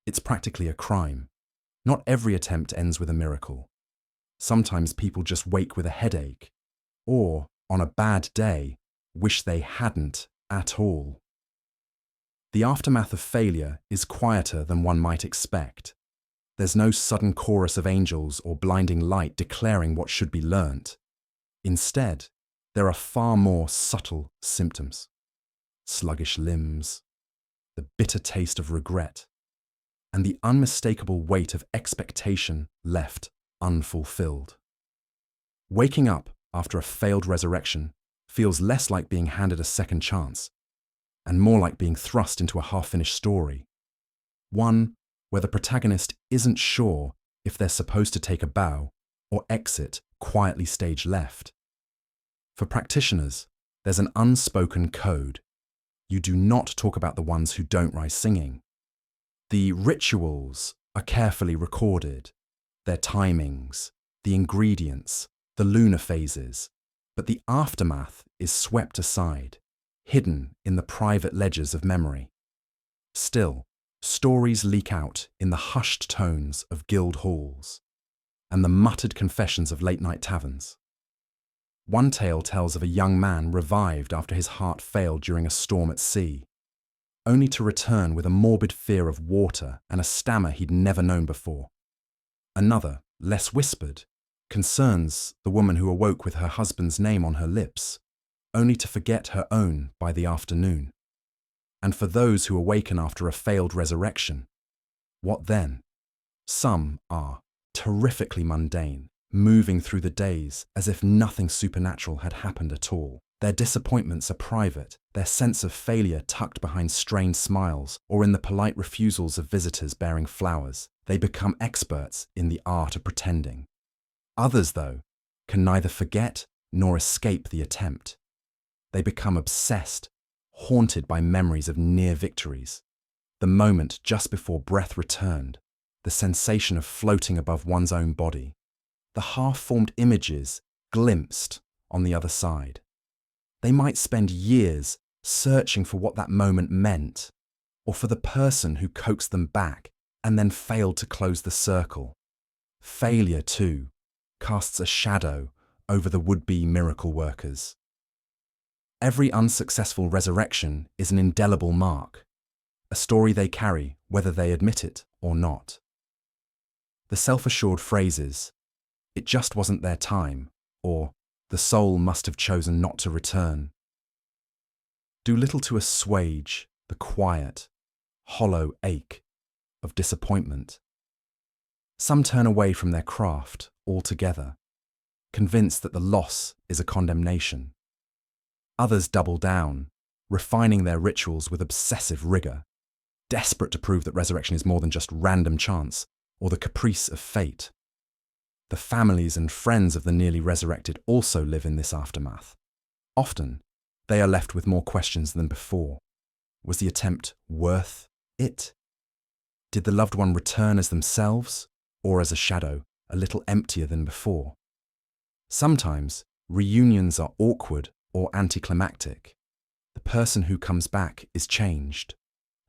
it's practically a crime. Not every attempt ends with a miracle. Sometimes people just wake with a headache, or, on a bad day, wish they hadn't at all. The aftermath of failure is quieter than one might expect. There's no sudden chorus of angels or blinding light declaring what should be learnt. Instead, there are far more subtle symptoms. Sluggish limbs, the bitter taste of regret, and the unmistakable weight of expectation left unfulfilled. Waking up after a failed resurrection feels less like being handed a second chance and more like being thrust into a half-finished story. One where the protagonist isn't sure if they're supposed to take a bow or exit quietly stage left. For practitioners, there's an unspoken code. You do not talk about the ones who don't rise singing. The rituals are carefully recorded, their timings, the ingredients, the lunar phases, but the aftermath is swept aside, hidden in the private ledgers of memory. Still, stories leak out in the hushed tones of guild halls and the muttered confessions of late-night taverns. One tale tells of a young man revived after his heart failed during a storm at sea, only to return with a morbid fear of water and a stammer he'd never known before. Another, less whispered, concerns the woman who awoke with her husband's name on her lips, only to forget her own by the afternoon. And for those who awaken after a failed resurrection, what then? Some are terrifically mundane, moving through the days as if nothing supernatural had happened at all. Their disappointments are private, their sense of failure tucked behind strained smiles or in the polite refusals of visitors bearing flowers. They become experts in the art of pretending. Others, though, can neither forget nor escape the attempt. They become obsessed, haunted by memories of near victories, the moment just before breath returned, the sensation of floating above one's own body, the half-formed images glimpsed on the other side. They might spend years searching for what that moment meant, or for the person who coaxed them back and then failed to close the circle. Failure, too, casts a shadow over the would-be miracle workers. Every unsuccessful resurrection is an indelible mark, a story they carry whether they admit it or not. The self-assured phrases, "It just wasn't their time," or "The soul must have chosen not to return," do little to assuage the quiet, hollow ache of disappointment. Some turn away from their craft altogether, convinced that the loss is a condemnation. Others double down, refining their rituals with obsessive rigor, desperate to prove that resurrection is more than just random chance or the caprice of fate. The families and friends of the nearly resurrected also live in this aftermath. Often, they are left with more questions than before. Was the attempt worth it? Did the loved one return as themselves, or as a shadow, a little emptier than before? Sometimes, reunions are awkward or anticlimactic. The person who comes back is changed,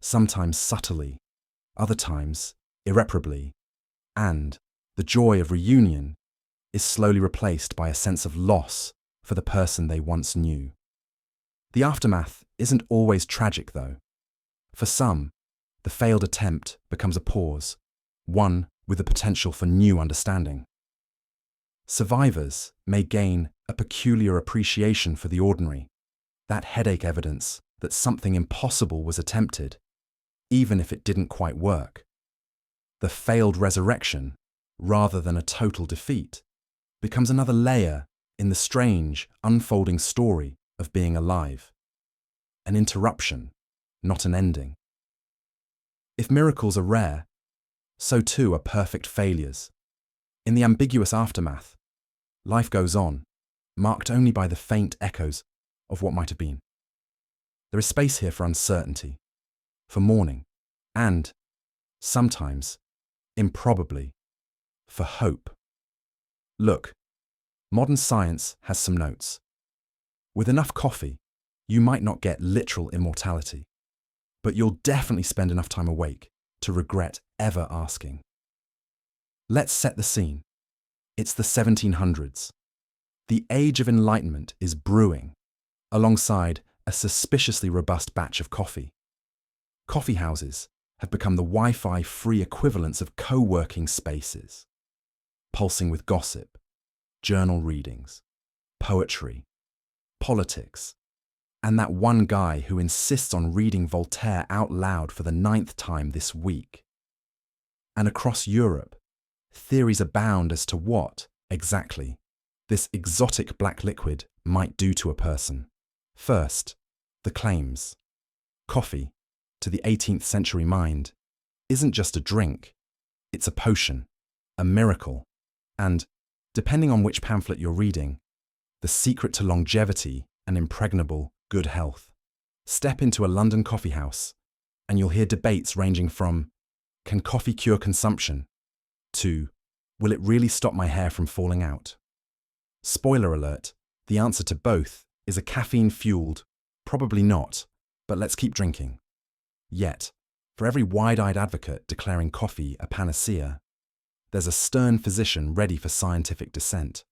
sometimes subtly, other times irreparably, and the joy of reunion is slowly replaced by a sense of loss for the person they once knew. The aftermath isn't always tragic, though. For some, the failed attempt becomes a pause, one with the potential for new understanding. Survivors may gain a peculiar appreciation for the ordinary, that headache evidence that something impossible was attempted, even if it didn't quite work. The failed resurrection, rather than a total defeat, becomes another layer in the strange, unfolding story of being alive. An interruption, not an ending. If miracles are rare, so too are perfect failures. In the ambiguous aftermath, life goes on, marked only by the faint echoes of what might have been. There is space here for uncertainty, for mourning, and, sometimes, improbably, for hope. Look, modern science has some notes. With enough coffee, you might not get literal immortality, but you'll definitely spend enough time awake to regret ever asking. Let's set the scene. It's the 1700s. The Age of Enlightenment is brewing, alongside a suspiciously robust batch of coffee. Coffeehouses have become the Wi-Fi free equivalents of co-working spaces, pulsing with gossip, journal readings, poetry, politics, and that one guy who insists on reading Voltaire out loud for the 9th time this week. And across Europe, theories abound as to what, exactly, this exotic black liquid might do to a person. First, the claims. Coffee, to the 18th century mind, isn't just a drink, it's a potion, a miracle, and, depending on which pamphlet you're reading, the secret to longevity and impregnable good health. Step into a London coffee house, and you'll hear debates ranging from, can coffee cure consumption, to, will it really stop my hair from falling out? Spoiler alert, the answer to both is a caffeine-fueled, probably not, but let's keep drinking. Yet, for every wide-eyed advocate declaring coffee a panacea, there's a stern physician ready for scientific dissent.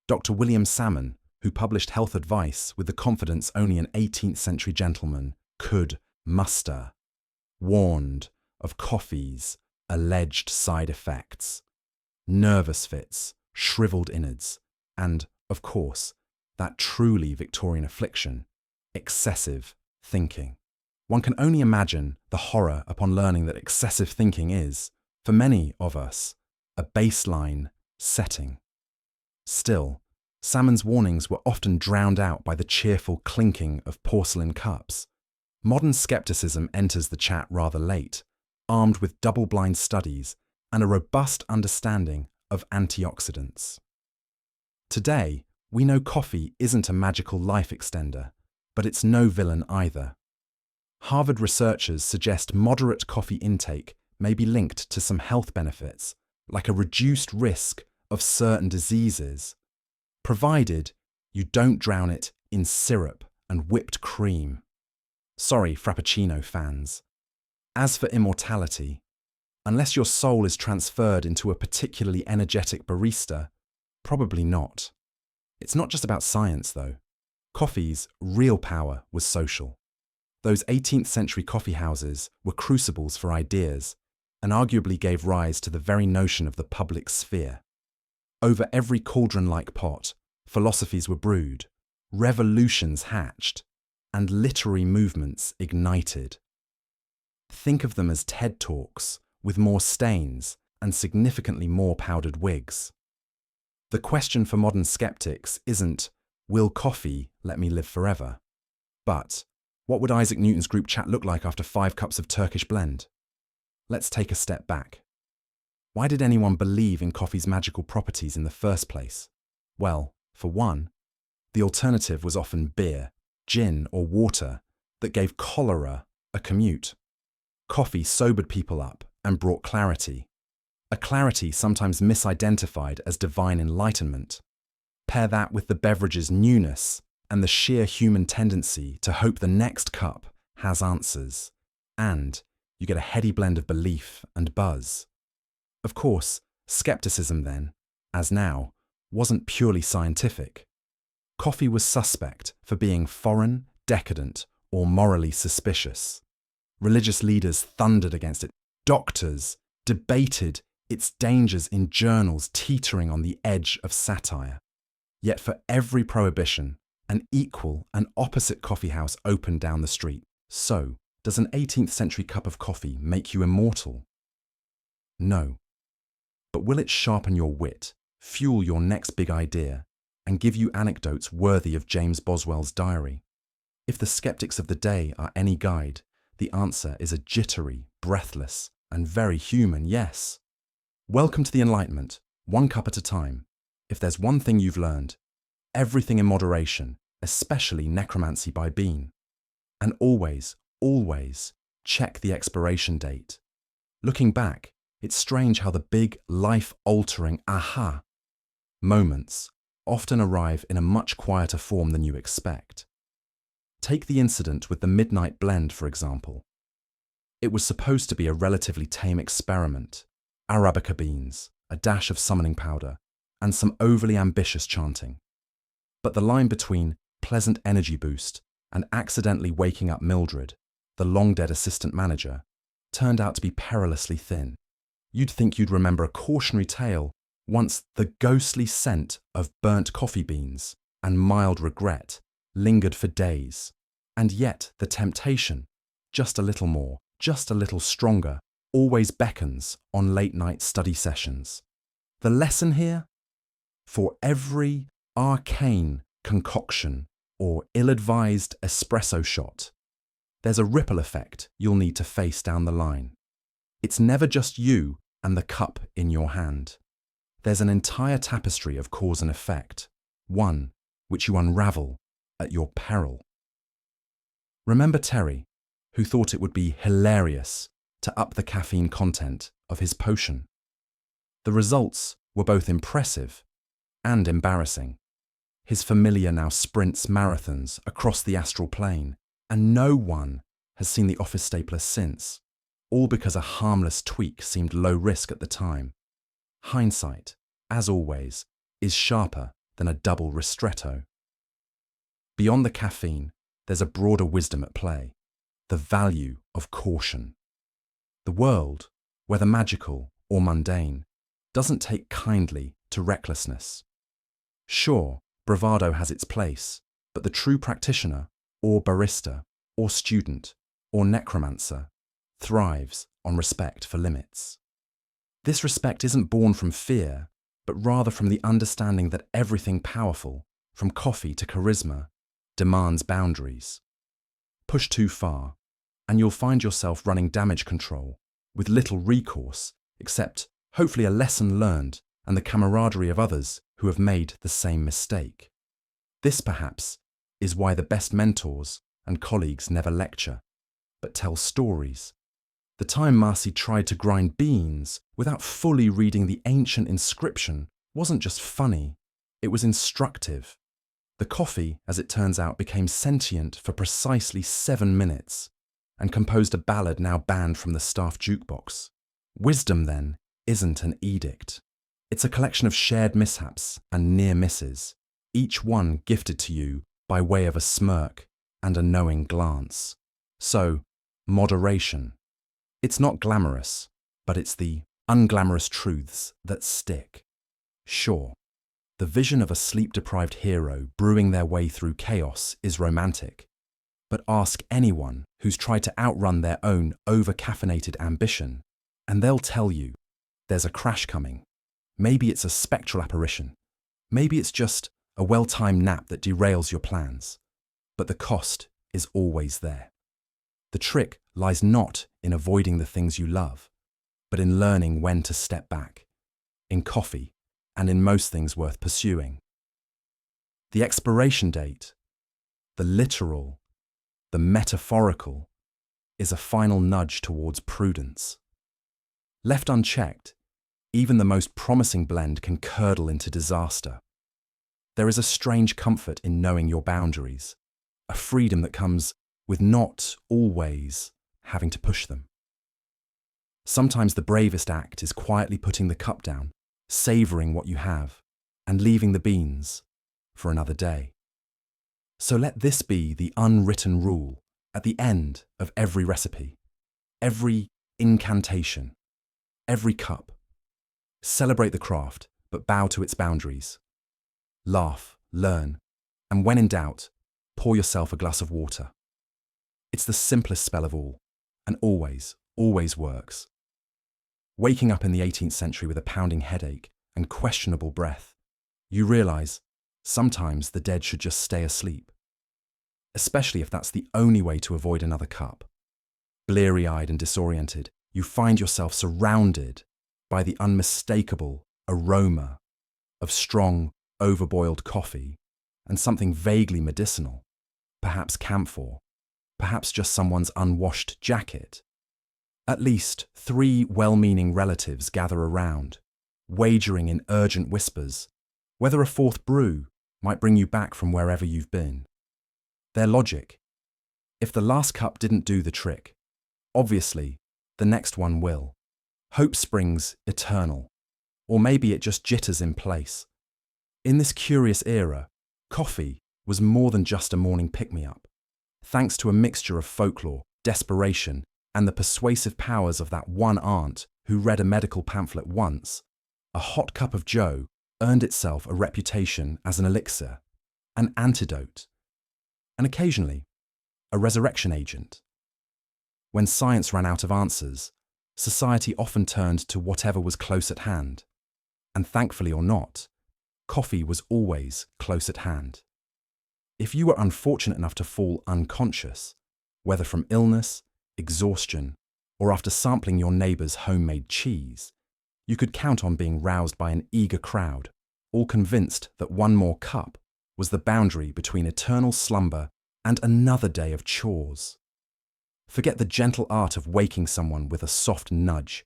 Dr. William Salmon, who published health advice with the confidence only an 18th century gentleman could muster, warned of coffee's alleged side effects, nervous fits, shriveled innards, and, of course, that truly Victorian affliction, excessive thinking. One can only imagine the horror upon learning that excessive thinking is, for many of us, a baseline setting. Still, Salmon's warnings were often drowned out by the cheerful clinking of porcelain cups. Modern skepticism enters the chat rather late, armed with double-blind studies and a robust understanding of antioxidants. Today, we know coffee isn't a magical life extender, but it's no villain either. Harvard researchers suggest moderate coffee intake may be linked to some health benefits, like a reduced risk of certain diseases, provided you don't drown it in syrup and whipped cream. Sorry, Frappuccino fans. As for immortality, unless your soul is transferred into a particularly energetic barista, probably not. It's not just about science, though. Coffee's real power was social. Those 18th century coffee houses were crucibles for ideas and arguably gave rise to the very notion of the public sphere. Over every cauldron-like pot, philosophies were brewed, revolutions hatched, and literary movements ignited. Think of them as TED Talks, with more stains and significantly more powdered wigs. The question for modern skeptics isn't, will coffee let me live forever? But, what would Isaac Newton's group chat look like after 5 cups of Turkish blend? Let's take a step back. Why did anyone believe in coffee's magical properties in the first place? Well, for one, the alternative was often beer, gin, or water that gave cholera a commute. Coffee sobered people up and brought clarity, a clarity sometimes misidentified as divine enlightenment. Pair that with the beverage's newness and the sheer human tendency to hope the next cup has answers, and you get a heady blend of belief and buzz. Of course, skepticism then, as now, wasn't purely scientific. Coffee was suspect for being foreign, decadent, or morally suspicious. Religious leaders thundered against it. Doctors debated its dangers in journals teetering on the edge of satire. Yet for every prohibition, an equal and opposite coffeehouse opened down the street. So, does an 18th century cup of coffee make you immortal? No. But will it sharpen your wit, fuel your next big idea, and give you anecdotes worthy of James Boswell's diary? If the skeptics of the day are any guide, the answer is a jittery, breathless, and very human yes. Welcome to the Enlightenment, one cup at a time. If there's one thing you've learned, everything in moderation, especially necromancy by bean. And always, always check the expiration date. Looking back, it's strange how the big, life-altering aha moments often arrive in a much quieter form than you expect. Take the incident with the midnight blend, for example. It was supposed to be a relatively tame experiment. Arabica beans, a dash of summoning powder, and some overly ambitious chanting. But the line between pleasant energy boost and accidentally waking up Mildred, the long-dead assistant manager, turned out to be perilously thin. You'd think you'd remember a cautionary tale once the ghostly scent of burnt coffee beans and mild regret lingered for days. And yet the temptation, just a little more, just a little stronger, always beckons on late-night study sessions. The lesson here? For every arcane concoction, or ill-advised espresso shot, there's a ripple effect you'll need to face down the line. It's never just you and the cup in your hand. There's an entire tapestry of cause and effect, one which you unravel at your peril. Remember Terry, who thought it would be hilarious to up the caffeine content of his potion? The results were both impressive and embarrassing. His familiar now sprints marathons across the astral plane, and no one has seen the office stapler since, all because a harmless tweak seemed low risk at the time. Hindsight, as always, is sharper than a double ristretto. Beyond the caffeine, there's a broader wisdom at play, the value of caution. The world, whether magical or mundane, doesn't take kindly to recklessness. Sure, bravado has its place, but the true practitioner, or barista, or student, or necromancer, thrives on respect for limits. This respect isn't born from fear, but rather from the understanding that everything powerful, from coffee to charisma, demands boundaries. Push too far, and you'll find yourself running damage control with little recourse except hopefully a lesson learned and the camaraderie of others who have made the same mistake. This, perhaps, is why the best mentors and colleagues never lecture, but tell stories. The time Marcy tried to grind beans without fully reading the ancient inscription wasn't just funny, it was instructive. The coffee, as it turns out, became sentient for precisely 7 minutes and composed a ballad now banned from the staff jukebox. Wisdom, then, isn't an edict. It's a collection of shared mishaps and near misses, each one gifted to you by way of a smirk and a knowing glance. So, moderation. It's not glamorous, but it's the unglamorous truths that stick. Sure, the vision of a sleep-deprived hero brewing their way through chaos is romantic, but ask anyone who's tried to outrun their own over-caffeinated ambition, and they'll tell you there's a crash coming. Maybe it's a spectral apparition. Maybe it's just a well-timed nap that derails your plans. But the cost is always there. The trick lies not in avoiding the things you love, but in learning when to step back, in coffee and in most things worth pursuing. The expiration date, the literal, the metaphorical, is a final nudge towards prudence. Left unchecked, even the most promising blend can curdle into disaster. There is a strange comfort in knowing your boundaries, a freedom that comes with not always having to push them. Sometimes the bravest act is quietly putting the cup down, savouring what you have, and leaving the beans for another day. So let this be the unwritten rule at the end of every recipe, every incantation, every cup. Celebrate the craft, but bow to its boundaries. Laugh, learn, and when in doubt, pour yourself a glass of water. It's the simplest spell of all, and always, always works. Waking up in the 18th century with a pounding headache and questionable breath, you realise sometimes the dead should just stay asleep. Especially if that's the only way to avoid another cup. Bleary-eyed and disoriented, you find yourself surrounded by the unmistakable aroma of strong, overboiled coffee and something vaguely medicinal, perhaps camphor, perhaps just someone's unwashed jacket. At least 3 well-meaning relatives gather around, wagering in urgent whispers whether a 4th brew might bring you back from wherever you've been. Their logic: if the last cup didn't do the trick, obviously the next one will. Hope springs eternal, or maybe it just jitters in place. In this curious era, coffee was more than just a morning pick-me-up. Thanks to a mixture of folklore, desperation, and the persuasive powers of that one aunt who read a medical pamphlet once, a hot cup of joe earned itself a reputation as an elixir, an antidote, and occasionally a resurrection agent. When science ran out of answers, society often turned to whatever was close at hand, and thankfully or not, coffee was always close at hand. If you were unfortunate enough to fall unconscious, whether from illness, exhaustion, or after sampling your neighbour's homemade cheese, you could count on being roused by an eager crowd, all convinced that one more cup was the boundary between eternal slumber and another day of chores. Forget the gentle art of waking someone with a soft nudge.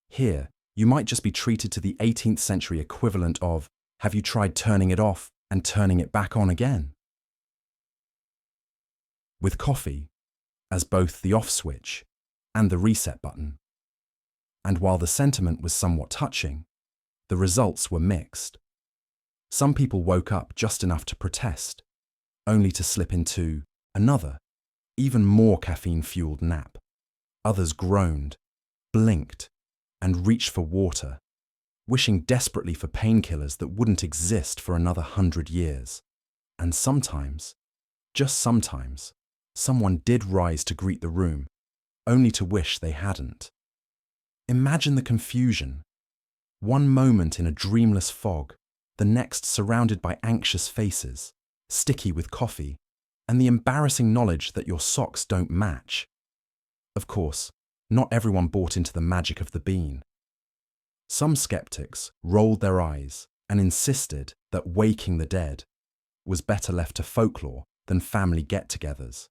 Here, you might just be treated to the 18th century equivalent of, have you tried turning it off and turning it back on again? With coffee as both the off switch and the reset button. And while the sentiment was somewhat touching, the results were mixed. Some people woke up just enough to protest, only to slip into another, even more caffeine-fueled nap. Others groaned, blinked, and reached for water, wishing desperately for painkillers that wouldn't exist for another 100 years. And sometimes, just sometimes, someone did rise to greet the room, only to wish they hadn't. Imagine the confusion. One moment in a dreamless fog, the next surrounded by anxious faces, sticky with coffee, and the embarrassing knowledge that your socks don't match. Of course, not everyone bought into the magic of the bean. Some skeptics rolled their eyes and insisted that waking the dead was better left to folklore than family get-togethers.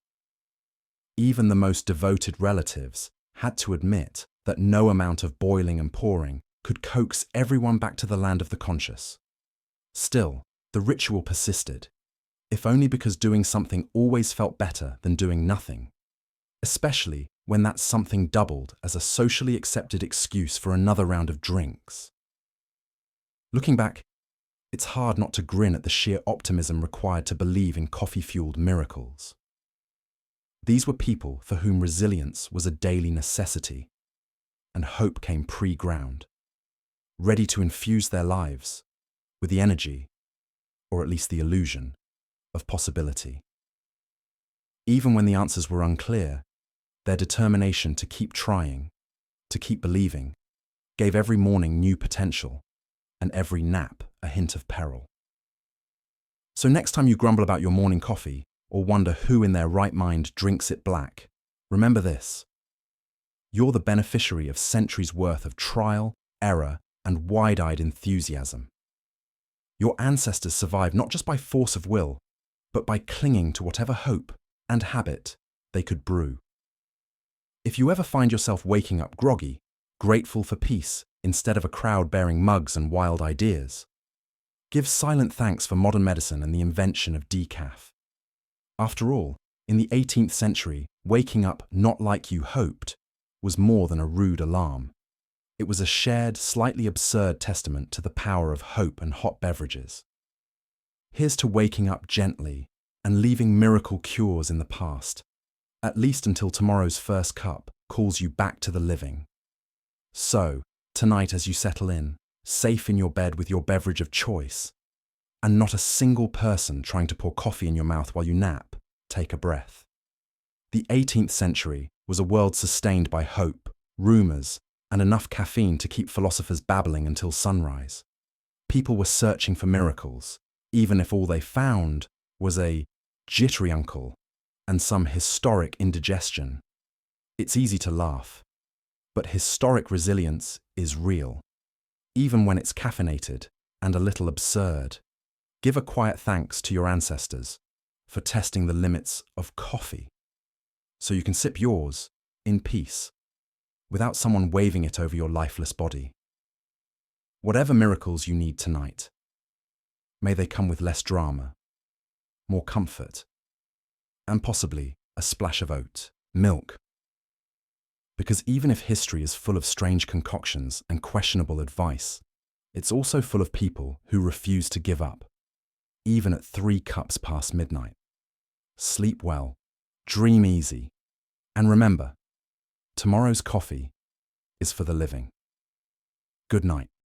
Even the most devoted relatives had to admit that no amount of boiling and pouring could coax everyone back to the land of the conscious. Still, the ritual persisted, if only because doing something always felt better than doing nothing, especially when that something doubled as a socially accepted excuse for another round of drinks. Looking back, it's hard not to grin at the sheer optimism required to believe in coffee-fueled miracles. These were people for whom resilience was a daily necessity, and hope came pre-ground, ready to infuse their lives with the energy, or at least the illusion, of possibility. Even when the answers were unclear, their determination to keep trying, to keep believing, gave every morning new potential and every nap a hint of peril. So next time you grumble about your morning coffee or wonder who in their right mind drinks it black, remember this. You're the beneficiary of centuries' worth of trial, error, and wide-eyed enthusiasm. Your ancestors survived not just by force of will, but by clinging to whatever hope and habit they could brew. If you ever find yourself waking up groggy, grateful for peace instead of a crowd bearing mugs and wild ideas, give silent thanks for modern medicine and the invention of decaf. After all, in the 18th century, waking up not like you hoped was more than a rude alarm. It was a shared, slightly absurd testament to the power of hope and hot beverages. Here's to waking up gently and leaving miracle cures in the past, at least until tomorrow's first cup calls you back to the living. So, tonight as you settle in, safe in your bed with your beverage of choice, and not a single person trying to pour coffee in your mouth while you nap, take a breath. The 18th century was a world sustained by hope, rumours, and enough caffeine to keep philosophers babbling until sunrise. People were searching for miracles, even if all they found was a jittery uncle and some historic indigestion. It's easy to laugh, but historic resilience is real, even when it's caffeinated and a little absurd. Give a quiet thanks to your ancestors for testing the limits of coffee, so you can sip yours in peace, without someone waving it over your lifeless body. Whatever miracles you need tonight, may they come with less drama, more comfort, and possibly a splash of oat milk. Because even if history is full of strange concoctions and questionable advice, it's also full of people who refuse to give up, even at 3 cups past midnight. Sleep well, dream easy, and remember, tomorrow's coffee is for the living. Good night.